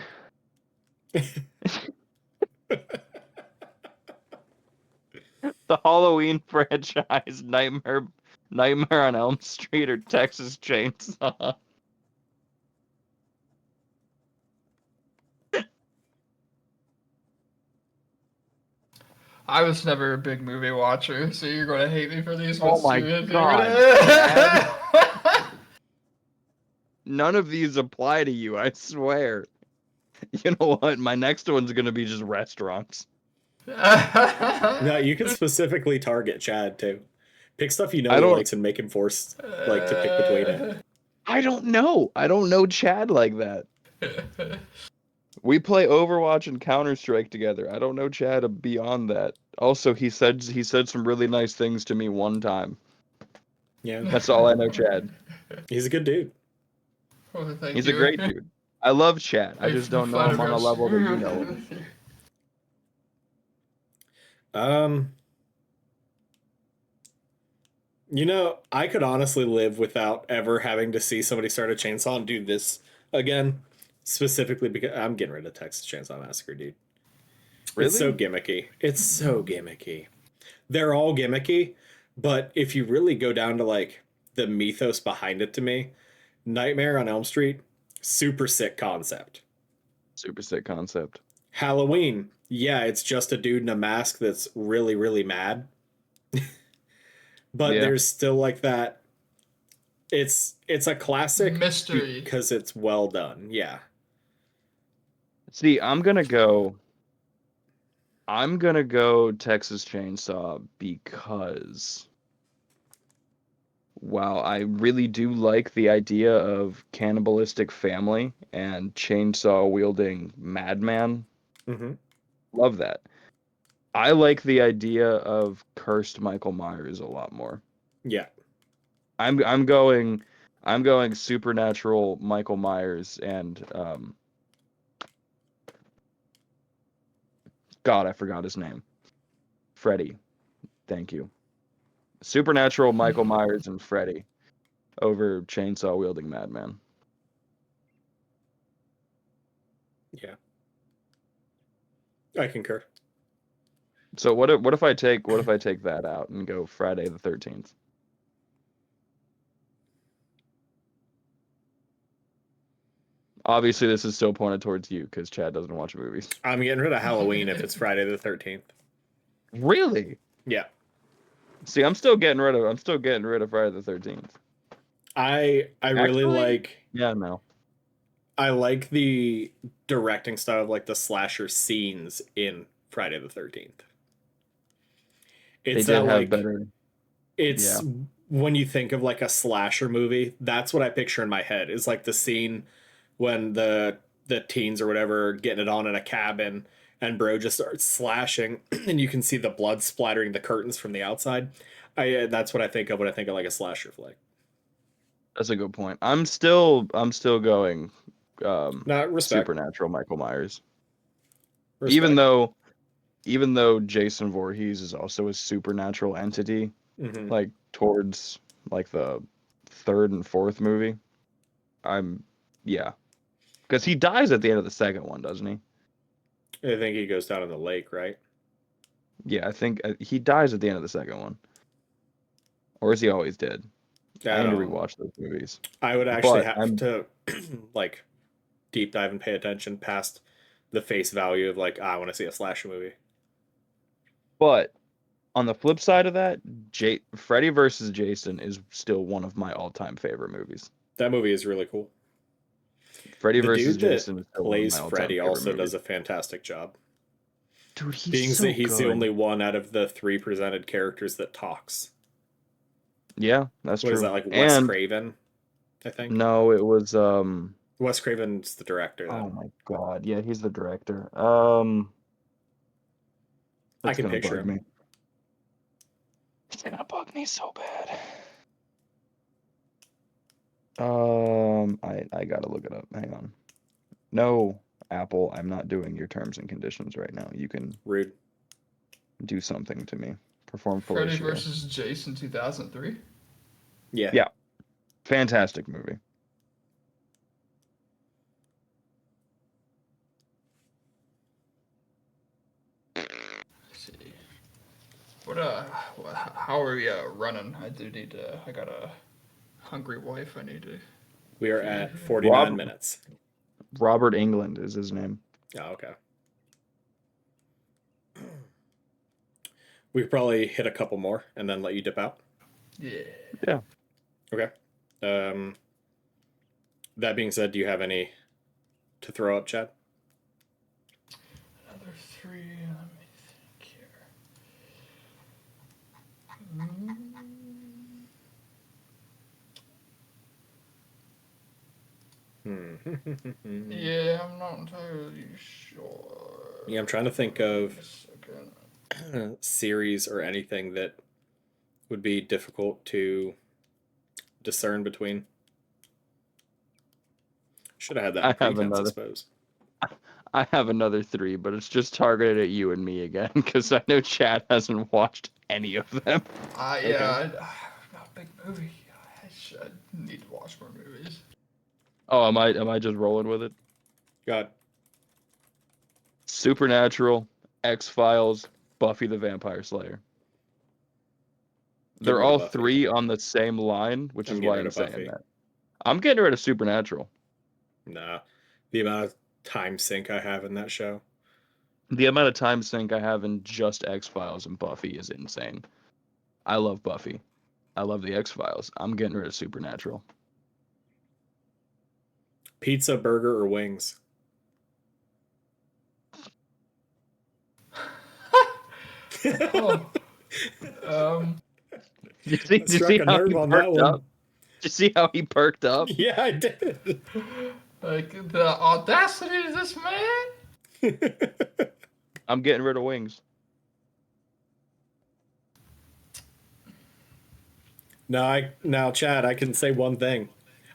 The Halloween franchise, Nightmare on Elm Street, or Texas Chainsaw. I was never a big movie watcher, so you're gonna hate me for these Oh ones. my too. You're God, gonna- None of these apply to you, I swear. You know what? My next one's gonna be just restaurants. No, you can specifically target Chad too. Pick stuff you know I he don't- likes and make him force like to pick between it. I don't know Chad like that. We play Overwatch and Counter-Strike together. I don't know Chad beyond that. Also, he said some really nice things to me one time. Yeah, That's all I know, Chad. he's a good dude. Well, thank He's you. a great dude. I love Chad. I Hey, just don't know flatter him on a us. level that you know him. You know, I could honestly live without ever having to see somebody start a chainsaw and do this again. Specifically because I'm getting rid of Texas Chainsaw Massacre, dude. It's so Really? gimmicky. It's so gimmicky. They're all gimmicky, but if you really go down to like the mythos behind it to me, Nightmare on Elm Street, super sick concept. Super sick concept. Halloween, yeah, it's just a dude in a mask that's really, really mad. But Yeah. there's still like that. It's a classic Mystery. because it's well done. Yeah. See, I'm gonna go Texas Chainsaw because while I really do like the idea of cannibalistic family and chainsaw wielding madman, Mm-hmm. love that. I like the idea of cursed Michael Myers a lot more. Yeah. I'm going supernatural Michael Myers and God, I forgot his name. Freddy. Thank you. Supernatural Michael Myers and Freddy over chainsaw wielding madman. Yeah. I concur. So what if I take that out and go Friday the 13th? Obviously, this is still pointed towards you because Chad doesn't watch movies. I'm getting rid of Halloween if it's Friday the 13th. Really? Yeah. See, I'm still getting rid of Friday the 13th. I really Actually? like Yeah, no. I like the directing style of like the slasher scenes in Friday the 13th. They It's did that have like better. it's Yeah. when you think of like a slasher movie, that's what I picture in my head. Is like the scene when the teens or whatever are getting it on in a cabin and bro just starts slashing and you can see the blood splattering the curtains from the outside. I That's what I think of when I think of like a slasher flick. That's a good point. I'm still going Not respect. supernatural Michael Myers. Even Respect. though Jason Voorhees is also a supernatural entity, Hmm. like towards like the third and fourth movie. I'm yeah. Because he dies at the end of the second one, doesn't he? I think he goes down in the lake, right? Yeah, I think he dies at the end of the second one. Or is he always dead? I I need to don't. rewatch those movies. I would actually But have to like deep dive and pay attention past the face value of like I want to see a slasher movie. but on the flip side of that, Freddy versus Jason is still one of my all-time favorite movies. That movie is really cool. Freddy The versus dude that Jason is still one of plays my all-time Freddy favorite also does movies. a fantastic job. Dude, he's Being so that he's the good. only one out of the three presented characters that talks. Yeah, that's What true. is that, like Wes And Craven? I think no, it was Wes Craven's the director. Then oh my God. Yeah, he's the director. I That's can gonna picture bug him. me. It's gonna bug me so bad. I gotta look it up. Hang on. No, Apple, I'm not doing your terms and conditions right now. You can Rude. do something to me. Perform Freddy fellatio. versus Jason 2003. Yeah. Yeah. Fantastic movie. Let's see. How are we running? I do need to. I got a hungry wife. I need to. We are at 49 minutes. Robert England is his name. Oh, okay. We could probably hit a couple more and then let you dip out. Yeah. Yeah. Okay. That being said, do you have any to throw up, Chad? Another three. Let me think here. Yeah, I'm not entirely sure. Yeah, I'm trying to think of A second. series or anything that would be difficult to discern between. Should have had that in pretense, I suppose. I have another three, but it's just targeted at you and me again because I know Chad hasn't watched any of them. Yeah, I'm not movie. I should need to watch more movies. Oh, am I just rolling with it? God. Supernatural, X-Files, Buffy the Vampire Slayer. Get They're rid of all Buffy. 3 on the same line, which I'm is getting why rid I'm of saying Buffy. that. I'm getting rid of Supernatural. Nah. The amount of time sink I have in that show. The amount of time sink I have in just X-Files and Buffy is insane. I love Buffy. I love the X-Files. I'm getting rid of Supernatural. Pizza, burger, or wings? Oh, um, Did you Struck see a how nerve he on that perked one. up? Did you see how he perked up? Yeah, I did. like the audacity of this man. I'm getting rid of wings. Now, Chad, I can say one thing.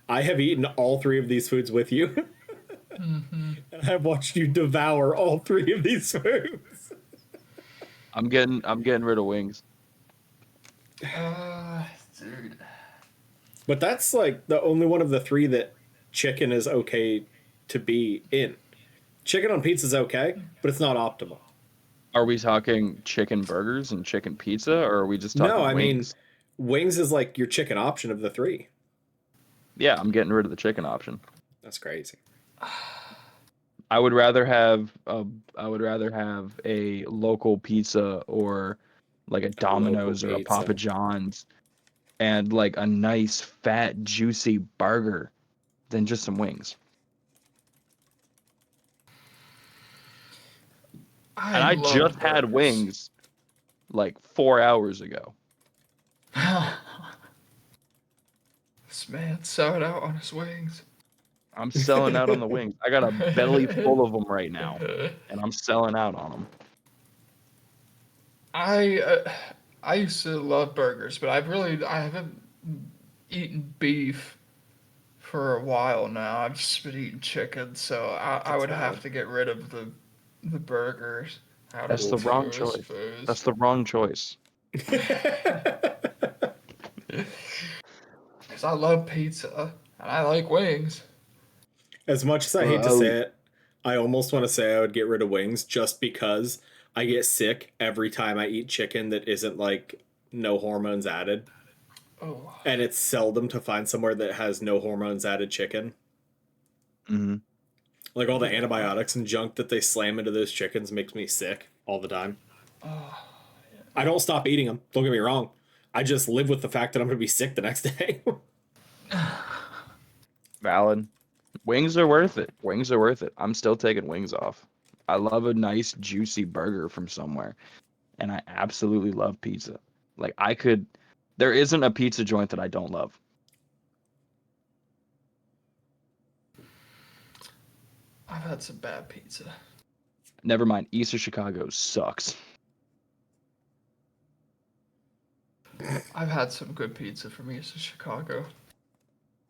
I have eaten all 3 of these foods with you. Mm-hmm. And I've watched you devour all 3 of these foods. I'm getting rid of wings. Dude. But that's like the only one of the 3 that chicken is okay to be in. Chicken on pizza is okay, but it's not optimal. Are we talking chicken burgers and chicken pizza, or are we just talking No, I mean, wings? wings is like your chicken option of the 3. Yeah, I'm getting rid of the chicken option. That's crazy. I would rather have a local pizza or like a Domino's or a pizza. Papa John's and like a nice fat juicy burger than just some wings. And I love just had burgers. wings like 4 hours ago. This man's selling out on his wings. I'm selling out on the wings. I got a belly full of them right now, and I'm selling out on them. I used to love burgers, but I haven't eaten beef for a while now. I've just been eating chicken, so I would have to get rid of the burgers. Out That's of the two, wrong I choice. suppose. That's the wrong choice. Because I love pizza and I like wings. As much as I hate to say it, I almost want to say I would get rid of wings just because I get sick every time I eat chicken that isn't like no hormones added. Oh. And it's seldom to find somewhere that has no hormones added chicken. Mm-hmm. Like all the antibiotics and junk that they slam into those chickens makes me sick all the time. Oh, yeah. I don't stop eating them. Don't get me wrong. I just live with the fact that I'm going to be sick the next day. Valid. Wings are worth it. Wings are worth it. I'm still taking wings off. I love a nice juicy burger from somewhere. And I absolutely love pizza. Like there isn't a pizza joint that I don't love. I've had some bad pizza. Never mind. East of Chicago sucks. I've had some good pizza from East of Chicago.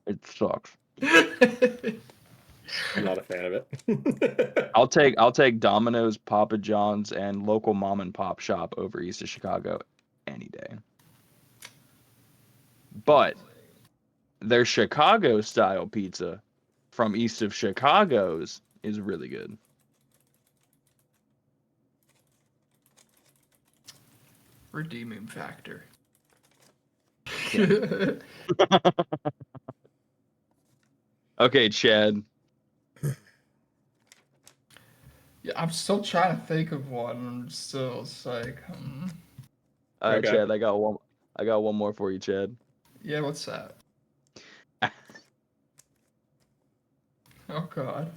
It sucks. I'm not a fan of it. I'll take Domino's, Papa John's, and local mom and pop shop over East of Chicago any day. But their Chicago style pizza from East of Chicago's is really good. Redeeming factor. Okay, Chad. Yeah, I'm still trying to think of one. I'm still it's like, All right, Okay. Chad. I got one more for you, Chad. yeah, what's that? Oh God.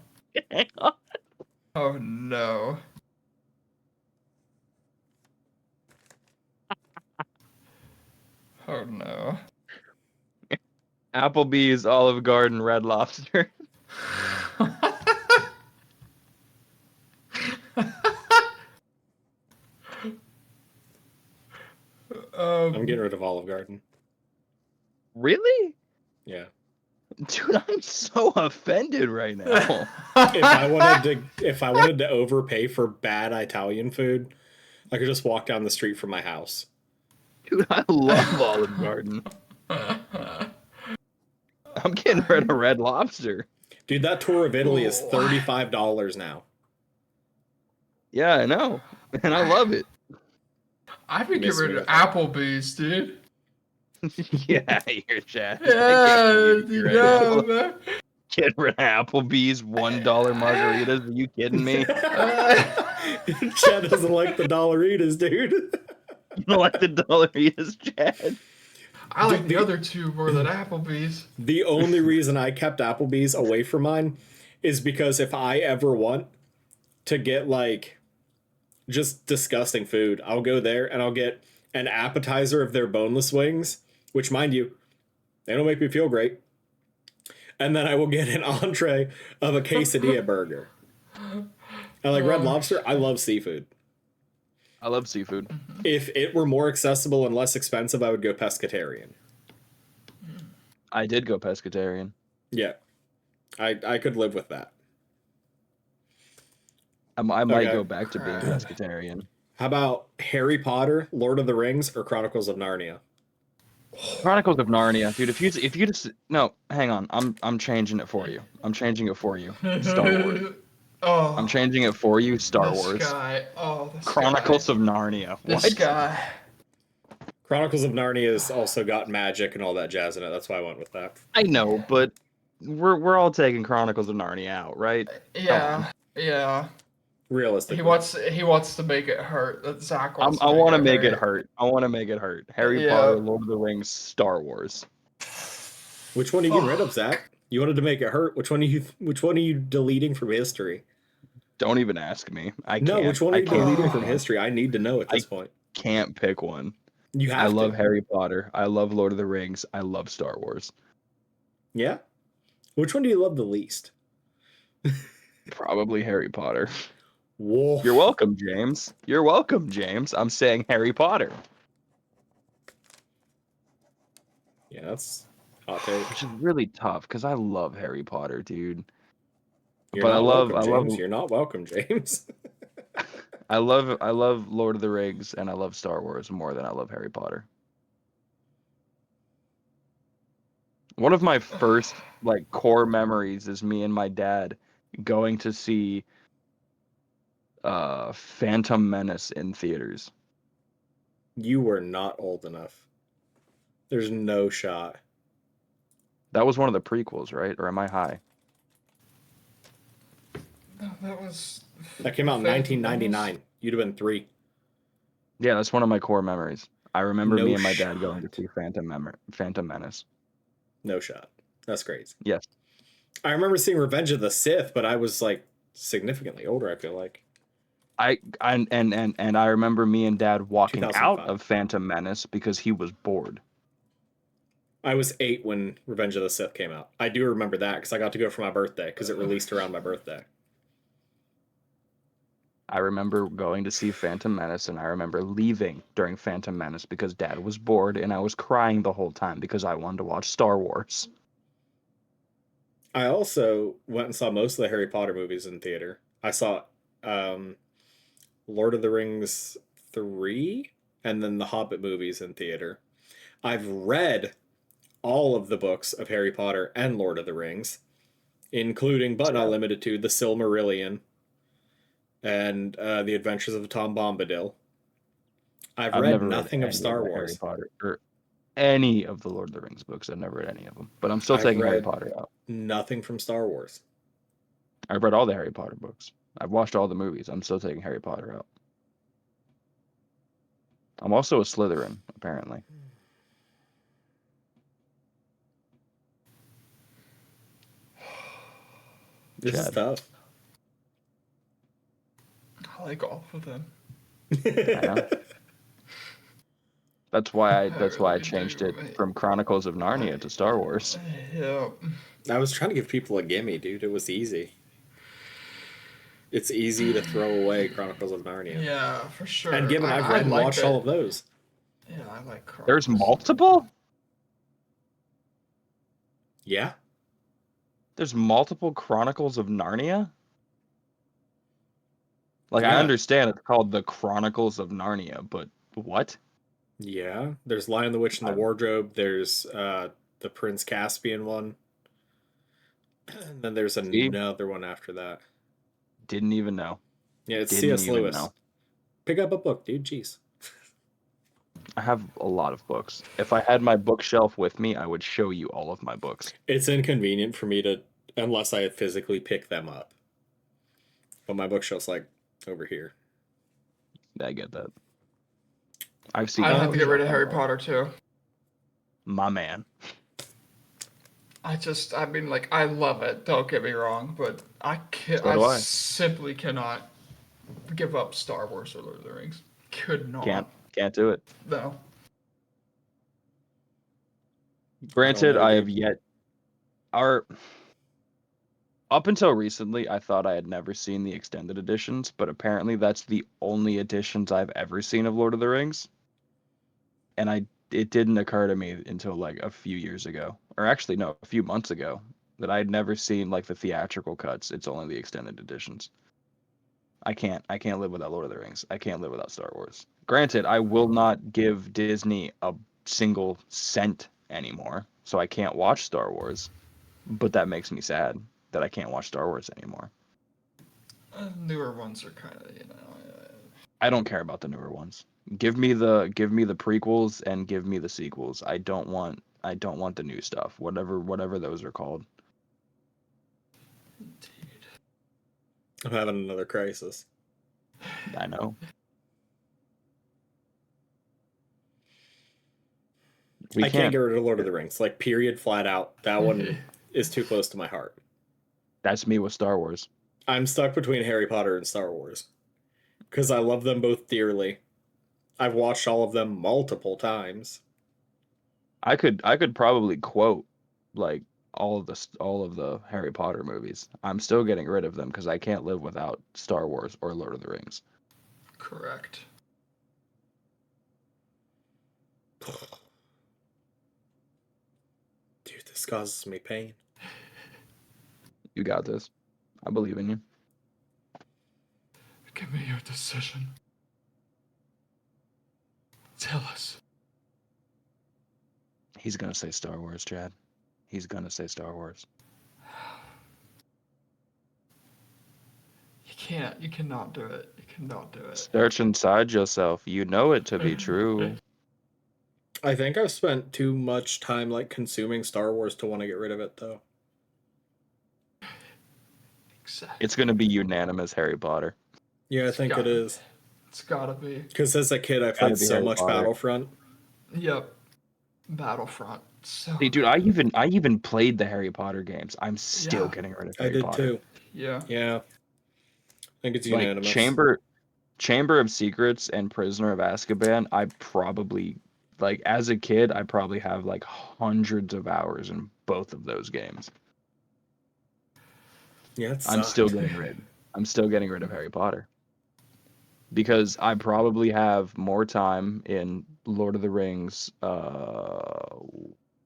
Oh no. Oh no. Applebee's, Olive Garden, Red Lobster. I'm getting rid of Olive Garden. Really? Yeah. Dude, I'm so offended right now. If I wanted to overpay for bad Italian food, I could just walk down the street from my house. Dude, I love Olive Garden. I'm getting rid of Red Lobster. Dude, that tour of Italy is Oh. $35 now. Yeah, I know, and I love it. I would get Miss me rid of with that. Applebee's, dude. Yeah, you're Chad. Yeah, man. Get rid of Applebee's $1 margaritas. Are you kidding me? Chad doesn't like the Dollaritas, dude. You don't like the Dollaritas, Chad? I like the other two more than Applebee's. The only reason I kept Applebee's away from mine is because if I ever want to get like just disgusting food, I'll go there and I'll get an appetizer of their boneless wings, which, mind you, they don't make me feel great. And then I will get an entree of a quesadilla burger. I like Red Lobster. I love seafood. I love seafood. If it were more accessible and less expensive, I would go pescatarian. I did go pescatarian. Yeah. I could live with that. I might Okay. go back to being pescatarian. How about Harry Potter, Lord of the Rings, or Chronicles of Narnia? Chronicles of Narnia, dude. If you just no, hang on. I'm changing it for you. I'm changing it for you. Star Wars. Oh, I'm changing it for you. Star this Wars. guy. Oh, this Chronicles guy. of Narnia. This What? guy. Chronicles of Narnia has also got magic and all that jazz in it. That's why I went with that. I know, but we're all taking Chronicles of Narnia out, right? Yeah, yeah. Realistically. He wants to make it hurt. That Zach wants. I want to make it hurt. I want to make it hurt. Harry Yeah. Potter, Lord of the Rings, Star Wars. Which one are you getting rid of, Zach? You wanted to make it hurt. Which one are you deleting from history? Don't even ask me. I No, can't. which one are I you can't. deleting from history? I need to know at this point. Can't pick one. You have I to. love Harry Potter. I love Lord of the Rings. I love Star Wars. Yeah? Which one do you love the least? Probably Harry Potter. Whoa. You're welcome, James. You're welcome, James. I'm saying Harry Potter. Yeah, that's hot take. Which is really tough because I love Harry Potter, dude. You're But not I love welcome, James. You're not welcome, James. I love Lord of the Rings and I love Star Wars more than I love Harry Potter. One of my first like core memories is me and my dad going to see Phantom Menace in theaters. You were not old enough. There's no shot. That was one of the prequels, right? Or am I high? No, that was. That came out in Phantom 1999. You'd have been 3. Yeah, that's one of my core memories. I remember No me and my dad going to shot. see Phantom Menace. No shot. That's crazy. Yes. I remember seeing Revenge of the Sith, but I was like significantly older, I feel like. I remember me and dad walking out 2005. of Phantom Menace because he was bored. I was 8 when Revenge of the Sith came out. I do remember that because I got to go for my birthday because it released around my birthday. I remember going to see Phantom Menace and I remember leaving during Phantom Menace because dad was bored and I was crying the whole time because I wanted to watch Star Wars. I also went and saw most of the Harry Potter movies in theater. I saw Lord of the Rings 3 and then the Hobbit movies in theater. I've read all of the books of Harry Potter and Lord of the Rings, including but not limited to The Silmarillion and The Adventures of Tom Bombadil. I've read never nothing read of any Star the Wars. Harry Potter or any of the Lord of the Rings books. I've never read any of them, but I'm still I've taking Harry read Potter out. Nothing from Star Wars. I've read all the Harry Potter books. I've watched all the movies. I'm still taking Harry Potter out. I'm also a Slytherin, apparently. This is Chad. tough. I like all of them. know. That's why I really changed do, it mate. from Chronicles of Narnia to Star Wars. Yeah. I was trying to give people a gimme, dude. It was easy. It's easy to throw away Chronicles of Narnia. Yeah, for sure. And given I've read and like watched that. all of those. Yeah, I like Chronicles. There's multiple? Yeah. There's multiple Chronicles of Narnia? Like, I Yeah. understand it's called the Chronicles of Narnia, but what? Yeah, there's Lion the Witch and the Wardrobe. There's the Prince Caspian one. And then there's See? another one after that. Didn't even know. Yeah, it's Didn't C.S. even Lewis. know. Pick up a book, dude. Jeez. I have a lot of books. If I had my bookshelf with me, I would show you all of my books. It's inconvenient for me to, unless I physically pick them up. But my bookshelf's like over here. I get that. I've seen. I that have to get rid of bookshelf Harry on Potter too. My man. I mean, like, I love it. Don't get me wrong, but I can't. So do I. Simply cannot give up Star Wars or Lord of the Rings. Could not. Can't do it. No. Granted, know, I dude. have yet. Up until recently, I thought I had never seen the extended editions, but apparently that's the only editions I've ever seen of Lord of the Rings. And it didn't occur to me until like a few years ago, or actually no, a few months ago, that I'd never seen like the theatrical cuts. It's only the extended editions. I can't live without Lord of the Rings. I can't live without Star Wars. Granted, I will not give Disney a single cent anymore, so I can't watch Star Wars. But that makes me sad that I can't watch Star Wars anymore. Newer ones are kind of, I don't care about the newer ones. Give me the prequels and give me the sequels. I don't want the new stuff. Whatever those are called. Indeed. I'm having another crisis. I know. I can't get rid of Lord of the Rings. Like, period, flat out. That one is too close to my heart. That's me with Star Wars. I'm stuck between Harry Potter and Star Wars. Because I love them both dearly. I've watched all of them multiple times. I could probably quote like all of the Harry Potter movies. I'm still getting rid of them because I can't live without Star Wars or Lord of the Rings. Correct. Dude, this causes me pain. You got this. I believe in you. Give me your decision. Tell us. He's gonna say Star Wars, Chad. He's gonna say Star Wars. You cannot do it. You cannot do it. Search inside yourself. You know it to be true. I think I've spent too much time like consuming Star Wars to want to get rid of it, though. Exactly. It's gonna be unanimous Harry Potter. Yeah, I think it is. It's gotta be. Because as a kid, I played so much Battlefront. Yep. Battlefront. So. See, dude, I even played the Harry Potter games. I'm still getting rid of Harry Potter. I did too. Yeah. Yeah. I think it's Like unanimous. Chamber of Secrets and Prisoner of Azkaban, I probably, like, as a kid, I probably have like hundreds of hours in both of those games. Yeah, I'm still getting rid of Harry Potter. Because I probably have more time in Lord of the Rings,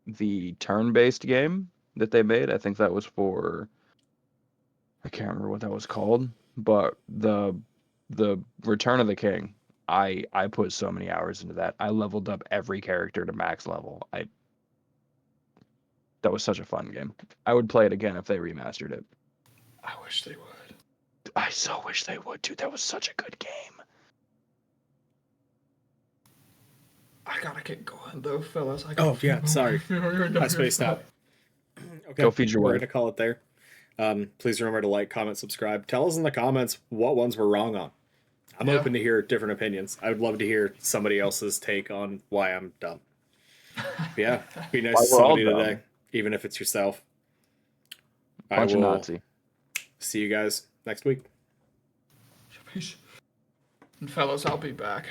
the turn-based game that they made. I think that was for, I can't remember what that was called, but the Return of the King. I put so many hours into that. I leveled up every character to max level. That was such a fun game. I would play it again if they remastered it. I wish they would. I so wish they would, dude. That was such a good game. I gotta get going though, fellas. Sorry. I spaced out. Okay, Go feed your we're wife. going to call it there. Please remember to like, comment, subscribe. Tell us in the comments what ones we're wrong on. I'm open to hear different opinions. I would love to hear somebody else's take on why I'm dumb. But yeah, be nice to somebody today, even if it's yourself. Bunch of Nazi. See you guys next week. Peace. And fellas, I'll be back.